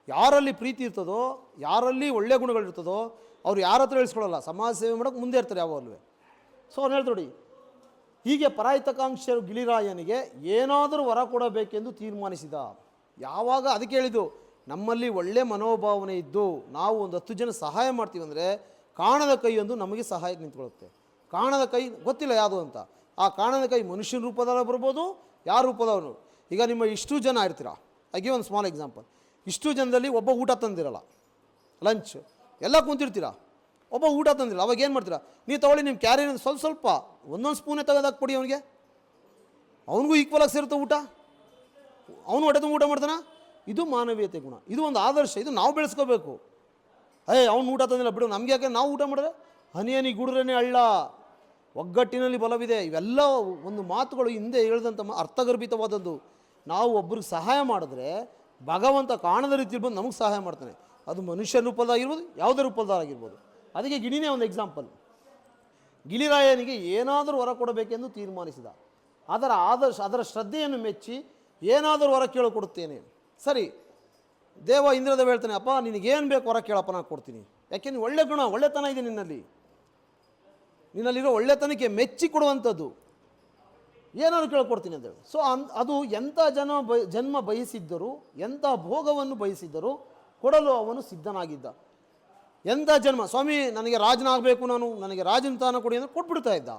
ಯಾರಲ್ಲಿ ಪ್ರೀತಿ ಇರ್ತದೋ, ಯಾರಲ್ಲಿ ಒಳ್ಳೆಯ ಗುಣಗಳಿರ್ತದೋ ಅವ್ರು ಯಾರ ಹತ್ರ ಇಳಿಸ್ಕೊಳ್ಳಲ್ಲ, ಸಮಾಜ ಸೇವೆ ಮಾಡೋಕ್ಕೆ ಮುಂದೆ ಇರ್ತಾರೆ ಯಾವಾಗಲೂ. ಸೊ ಅವ್ನು ಹೇಳ್ತು ನೋಡಿ, ಹೀಗೆ ಪರಾಯಿತಕಾಂಕ್ಷರು ಗಿಳಿರಾಯನಿಗೆ ಏನಾದರೂ ವರ ಕೊಡಬೇಕೆಂದು ತೀರ್ಮಾನಿಸಿದ. ಯಾವಾಗ ಅದಕ್ಕೆ ಹೇಳಿದ್ದು, ನಮ್ಮಲ್ಲಿ ಒಳ್ಳೆ ಮನೋಭಾವನೆ ಇದ್ದು ನಾವು ಒಂದು 10 ಜನ ಸಹಾಯ ಮಾಡ್ತೀವಿ ಅಂದರೆ ಕಾಣದ ಕೈಯೊಂದು ನಮಗೆ ಸಹಾಯಕ್ಕೆ ನಿಂತ್ಕೊಳ್ಳುತ್ತೆ. ಕಾಣದ ಕೈ ಗೊತ್ತಿಲ್ಲ ಯಾವುದು ಅಂತ. ಆ ಕಾಣದ ಕೈ ಮನುಷ್ಯನ ರೂಪದಲ್ಲಿ ಬರ್ಬೋದು, ಯಾರ ರೂಪದವನು. ಈಗ ನಿಮ್ಮ ಇಷ್ಟು ಜನ ಇರ್ತೀರಾ, ಹಾಗೆ ಒಂದು ಸ್ಮಾಲ್ ಎಕ್ಸಾಂಪಲ್. ಇಷ್ಟು ಜನದಲ್ಲಿ ಒಬ್ಬ ಊಟ ತಂದಿರಲ್ಲ, ಲಂಚ್ ಎಲ್ಲ ಕುಂತಿರ್ತೀರಾ, ಒಬ್ಬ ಊಟ ತಂದಿರಲ್ಲ. ಅವಾಗ ಏನು ಮಾಡ್ತೀರಾ? ನೀವು ತಗೊಳ್ಳಿ, ನಿಮ್ಮ ಕ್ಯಾರಿನ ಸ್ವಲ್ಪ ಒಂದೊಂದು ಸ್ಪೂನೇ ತೆಗೆದಾಕಿ ಕೊಡಿ ಅವನಿಗೆ. ಅವನಿಗೂ ಈಕ್ವಲ್ ಆಗಿ ಸೇರುತ್ತೆ ಊಟ, ಅವನು ಹೊಟ್ಟೆ ತುಂಬ ಊಟ ಮಾಡ್ತಾನೆ. ಇದು ಮಾನವೀಯತೆ ಗುಣ, ಇದು ಒಂದು ಆದರ್ಶ. ಇದು ನಾವು ಬೆಳೆಸ್ಕೋಬೇಕು. ಅವ್ನು ಊಟ ತಂದಿಲ್ಲ ಬಿಡು, ನಮಗೆ ಯಾಕೆ, ನಾವು ಊಟ ಮಾಡಿದ್ರೆ ಹನಿಯನಿ ಗುಡ್ರೇನೆ ಹಳ್ಳ, ಒಗ್ಗಟ್ಟಿನಲ್ಲಿ ಬಲವಿದೆ. ಇವೆಲ್ಲ ಒಂದು ಮಾತುಗಳು ಹಿಂದೆ ಹೇಳಿದಂಥ ಅರ್ಥಗರ್ಭಿತವಾದದ್ದು. ನಾವು ಒಬ್ರಿಗೆ ಸಹಾಯ ಮಾಡಿದ್ರೆ ಭಗವಂತ ಕಾಣದ ರೀತಿಯಲ್ಲಿ ಬಂದು ನಮಗೆ ಸಹಾಯ ಮಾಡ್ತಾನೆ. ಅದು ಮನುಷ್ಯನ ರೂಪದಾಗಿರ್ಬೋದು, ಯಾವುದೇ ರೂಪದಾಗಿರ್ಬೋದು. ಅದಕ್ಕೆ ಗಿಣಿನೇ ಒಂದು ಎಕ್ಸಾಂಪಲ್. ಗಿಳಿರಾಯನಿಗೆ ಏನಾದರೂ ವರ ಕೊಡಬೇಕೆಂದು ತೀರ್ಮಾನಿಸಿದ. ಅದರ ಶ್ರದ್ಧೆಯನ್ನು ಮೆಚ್ಚಿ ಏನಾದರೂ ವರ ಕೇಳಿಕೊಡುತ್ತೇನೆ. ಸರಿ, ದೇವ ಇಂದ್ರದೇವ ಹೇಳ್ತಾನೆ, ಅಪ್ಪ ನಿನಗೇನು ಬೇಕು ವರ ಕೇಳಪ್ಪ, ನಾನು ಕೊಡ್ತೀನಿ. ಯಾಕೆ ನೀನು ಒಳ್ಳೆ ಗುಣ, ಒಳ್ಳೆತನ ಇದೆ ನಿನ್ನಲ್ಲಿರೋ ಒಳ್ಳೆತನಕ್ಕೆ ಮೆಚ್ಚಿ ಕೊಡುವಂಥದ್ದು. ಏನಾದ್ರು ಕೇಳ್ಕೊಡ್ತೀನಿ ಅಂತೇಳಿ. ಸೊ ಅದು ಎಂಥ ಜನ್ಮ ಬಯಸಿದ್ದರೂ, ಎಂಥ ಭೋಗವನ್ನು ಬಯಸಿದ್ದರೂ ಕೊಡಲು ಅವನು ಸಿದ್ಧನಾಗಿದ್ದ. ಎಂಥ ಜನ್ಮ, ಸ್ವಾಮಿ ನನಗೆ ರಾಜನಾಗಬೇಕು, ನನಗೆ ರಾಜನ ತಾನ ಕೊಡಿ ಅಂದರೆ ಕೊಟ್ಬಿಡ್ತಾ ಇದ್ದ.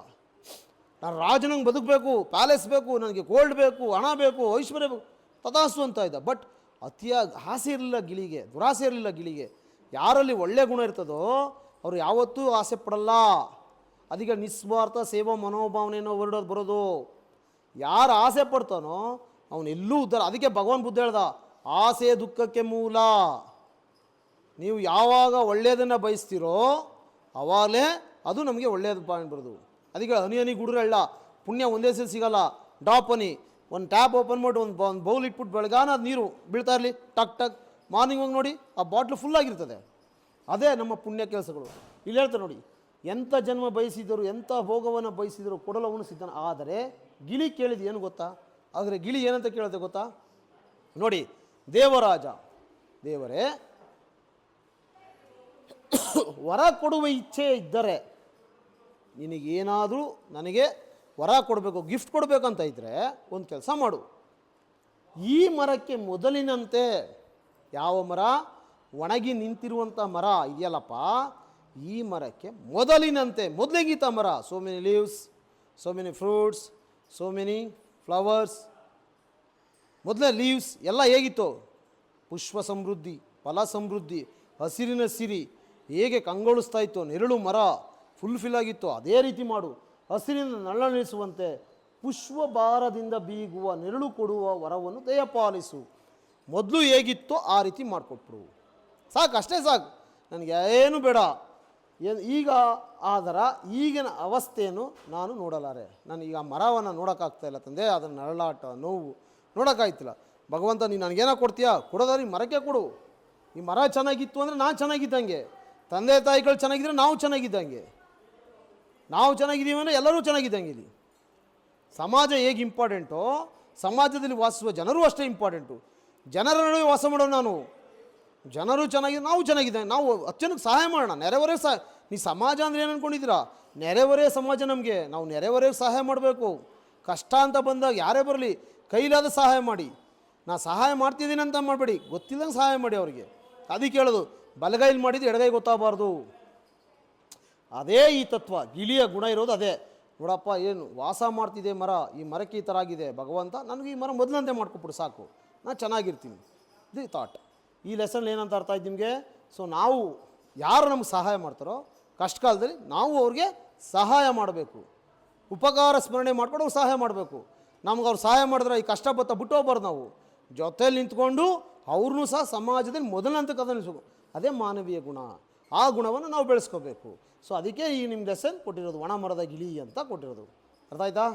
ನಾನು ರಾಜನಂಗೆ ಬದುಕಬೇಕು, ಪ್ಯಾಲೇಸ್ ಬೇಕು, ನನಗೆ ಗೋಲ್ಡ್ ಬೇಕು, ಹಣ ಬೇಕು, ಐಶ್ವರ್ಯ ಬೇಕು, ತಥಾಸ್ತು ಅಂತ ಇದ್ದ. ಬಟ್ ಅತಿಯಾಗಿ ಆಸೆ ಇರಲಿಲ್ಲ ಗಿಳಿಗೆ, ದುರಾಸೆ ಇರಲಿಲ್ಲ ಗಿಳಿಗೆ. ಯಾರಲ್ಲಿ ಒಳ್ಳೆಯ ಗುಣ ಇರ್ತದೋ ಅವರು ಯಾವತ್ತೂ ಆಸೆ ಪಡಲ್ಲ. ಅದಕ್ಕೆ ನಿಸ್ವಾರ್ಥ ಸೇವಾ ಮನೋಭಾವನೆಯನ್ನು ಹೊರಡೋದು ಬರೋದು. ಯಾರು ಆಸೆ ಪಡ್ತಾನೋ ಅವನೆಲ್ಲೂ ಉದ್ಧಾರ. ಅದಕ್ಕೆ ಭಗವಾನ್ ಬುದ್ಧ ಹೇಳ್ದ, ಆಸೆ ದುಃಖಕ್ಕೆ ಮೂಲ. ನೀವು ಯಾವಾಗ ಒಳ್ಳೆಯದನ್ನು ಬಯಸ್ತೀರೋ ಆವಾಗಲೇ ಅದು ನಮಗೆ ಒಳ್ಳೆಯದು ಪಾಯಿಂಟ್ ಬರೋದು. ಅದಕ್ಕೆ ಹನಿ ಗುಡ್ರೆ ಹೇಳ, ಪುಣ್ಯ ಒಂದೇ ಸಲ ಸಿಗಲ್ಲ. ಡ್ರಾಪ್ ಹನಿ, ಒಂದು ಟ್ಯಾಪ್ ಓಪನ್ ಮಾಡಿ ಒಂದು ಬೌಲ್ ಇಟ್ಬಿಟ್ಟು ಬೆಳಗಾನ ಅದು ನೀರು ಬೀಳ್ತಾ ಇರಲಿ, ಟಕ್ ಟಕ್. ಮಾರ್ನಿಂಗ್ ಹೋಗಿ ನೋಡಿ ಆ ಬಾಟ್ಲು ಫುಲ್ಲಾಗಿರ್ತದೆ. ಅದೇ ನಮ್ಮ ಪುಣ್ಯ ಕೆಲಸಗಳು. ಇಲ್ಲಿ ಹೇಳ್ತಾರೆ ನೋಡಿ, ಎಂಥ ಜನ್ಮ ಬಯಸಿದರು, ಎಂಥ ಭೋಗವನ್ನು ಬಯಸಿದರು ಕೊಡಲು ಅವನು ಸಿದ್ಧನ. ಆದರೆ ಗಿಳಿ ಕೇಳಿದ ಏನು ಗೊತ್ತಾ? ಆದರೆ ಗಿಳಿ ಏನಂತ ಕೇಳುತ್ತೆ ಗೊತ್ತಾ? ನೋಡಿ, ದೇವರಾಜ, ದೇವರೇ ವರ ಕೊಡುವ ಇಚ್ಛೆ ಇದ್ದರೆ, ನಿನಗೇನಾದರೂ ನನಗೆ ವರ ಕೊಡಬೇಕು, ಗಿಫ್ಟ್ ಕೊಡಬೇಕಂತ ಇದ್ದರೆ ಒಂದು ಕೆಲಸ ಮಾಡು. ಈ ಮರಕ್ಕೆ ಮೊದಲಿನಂತೆ, ಯಾವ ಮರ? ಒಣಗಿ ನಿಂತಿರುವಂಥ ಮರ ಇದೆಯಲ್ಲಪ್ಪ, ಈ ಮರಕ್ಕೆ ಮೊದಲಿನಂತೆ, ಮೊದಲಿಗಿತ್ತ ಮರ, so many leaves, so many fruits, so many flowers, ಮೊದಲೇ ಲೀವ್ಸ್ ಎಲ್ಲ ಹೇಗಿತ್ತು? ಪುಷ್ಪ ಸಮೃದ್ಧಿ, ಫಲ ಸಮೃದ್ಧಿ, ಹಸಿರಿನ ಸಿರಿ ಹೇಗೆ ಕಂಗೊಳಿಸ್ತಾ ಇತ್ತು, ನೆರಳು ಮರ ಫುಲ್ಫಿಲ್ ಆಗಿತ್ತು, ಅದೇ ರೀತಿ ಮಾಡು. ಹಸಿರಿನ ನಳನಳಿಸುವಂತೆ ಪುಷ್ಪಭಾರದಿಂದ ಬೀಗುವ ನೆರಳು ಕೊಡುವ ವರವನ್ನು ದಯಪಾಲಿಸು. ಮೊದಲು ಹೇಗಿತ್ತೋ ಆ ರೀತಿ ಮಾಡಿಕೊಟ್ರು. ಸಾಕು, ಅಷ್ಟೇ ಸಾಕು, ನನಗೆ ಏನು ಬೇಡ. ಈಗ ಅದರ ಈಗಿನ ಅವಸ್ಥೆಯನ್ನು ನಾನು ನೋಡಲಾರೆ. ನನಗೀಗ ಆ ಮರವನ್ನು ನೋಡೋಕ್ಕಾಗ್ತಾಯಿಲ್ಲ ತಂದೆ, ಅದರ ನರಳಾಟ, ನೋವು ನೋಡೋಕ್ಕಾಯ್ತಿಲ್ಲ. ಭಗವಂತ ನೀನು ನನಗೇನೋ ಕೊಡ್ತೀಯಾ? ಕೊಡೋದಾದ್ರೆ ಈ ಮರಕ್ಕೆ ಕೊಡು. ಈ ಮರ ಚೆನ್ನಾಗಿತ್ತು ಅಂದರೆ ನಾನು ಚೆನ್ನಾಗಿದ್ದಂಗೆ, ತಂದೆ ತಾಯಿಗಳು ಚೆನ್ನಾಗಿದ್ದರೆ ನಾವು ಚೆನ್ನಾಗಿದ್ದಂಗೆ, ನಾವು ಚೆನ್ನಾಗಿದ್ದೀವಿ ಅಂದರೆ ಎಲ್ಲರೂ ಚೆನ್ನಾಗಿದ್ದಂಗೆ. ಇಲ್ಲಿ ಸಮಾಜ ಹೇಗೆ ಇಂಪಾರ್ಟೆಂಟೋ, ಸಮಾಜದಲ್ಲಿ ವಾಸಿಸುವ ಜನರು ಅಷ್ಟೇ ಇಂಪಾರ್ಟೆಂಟು. ಜನರ ನಡುವೆ ವಾಸ ಮಾಡೋಣ ನಾನು. ಜನರು ಚೆನ್ನಾಗಿದೆ, ನಾವು ಚೆನ್ನಾಗಿದ್ದೇವೆ, ನಾವು ಅಚ್ಚನಕ್ಕೆ ಸಹಾಯ ಮಾಡೋಣ, ನೆರೆಹೊರೆ ನೀ ಸಮಾಜ ಅಂದರೆ ಏನು ಅಂದ್ಕೊಂಡಿದ್ದೀರಾ? ನೆರೆಹೊರೆ ಸಮಾಜ ನಮಗೆ. ನಾವು ನೆರೆಹೊರೆಗೆ ಸಹಾಯ ಮಾಡಬೇಕು. ಕಷ್ಟ ಅಂತ ಬಂದಾಗ ಯಾರೇ ಬರಲಿ ಕೈಲಾದ ಸಹಾಯ ಮಾಡಿ. ನಾ ಸಹಾಯ ಮಾಡ್ತಿದ್ದೀನಿ ಅಂತ ಮಾಡಬೇಡಿ, ಗೊತ್ತಿಲ್ಲದಂಗೆ ಸಹಾಯ ಮಾಡಿ ಅವರಿಗೆ. ಅದಕ್ಕೆ ಹೇಳೋದು, ಬಲಗೈಲಿ ಮಾಡಿದ್ದು ಎಡಗೈ ಗೊತ್ತಾಗಬಾರ್ದು. ಅದೇ ಈ ತತ್ವ, ಗಿಳಿಯ ಗುಣ ಇರೋದು ಅದೇ. ನೋಡಪ್ಪ, ಏನು ವಾಸ ಮಾಡ್ತಿದೆ ಮರ, ಈ ಮರಕ್ಕೆ ಈ ಥರ ಆಗಿದೆ, ಭಗವಂತ ನನಗೆ ಈ ಮರ ಮೊದಲಂತೆ ಮಾಡ್ಕೊಬಿಡು ಸಾಕು, ನಾನು ಚೆನ್ನಾಗಿರ್ತೀನಿ. ಇದು ಥಾಟ್. ಈ ಲೆಸನ್ ಏನಂತ ಅರ್ಥ ಆಯ್ತು ನಿಮಗೆ? ಸೊ ನಾವು ಯಾರು ನಮ್ಗೆ ಸಹಾಯ ಮಾಡ್ತಾರೋ ಕಷ್ಟ ಕಾಲದಲ್ಲಿ ನಾವು ಅವ್ರಿಗೆ ಸಹಾಯ ಮಾಡಬೇಕು. ಉಪಕಾರ ಸ್ಮರಣೆ ಮಾಡ್ಕೊಂಡು ಅವ್ರು ಸಹಾಯ ಮಾಡಬೇಕು. ನಮ್ಗೆ ಅವ್ರು ಸಹಾಯ ಮಾಡಿದ್ರೆ ಈ ಕಷ್ಟ ಬತ್ತ ಬಿಟ್ಟು ಹೋಗ್ಬಾರ್ದು. ನಾವು ಜೊತೆಯಲ್ಲಿ ನಿಂತ್ಕೊಂಡು ಅವ್ರನ್ನೂ ಸಹ ಸಮಾಜದಲ್ಲಿ ಮೊದಲಂತ ಕದನಿಸಬೇಕು. ಅದೇ ಮಾನವೀಯ ಗುಣ. ಆ ಗುಣವನ್ನು ನಾವು ಬೆಳೆಸ್ಕೋಬೇಕು. ಸೊ ಅದಕ್ಕೆ ಈ ನಿಮ್ಮ ಲೆಸನ್ ಕೊಟ್ಟಿರೋದು, ಒಣ ಮರದ ಗಿಳಿ ಅಂತ ಕೊಟ್ಟಿರೋದು. ಅರ್ಥ ಆಯ್ತಾ?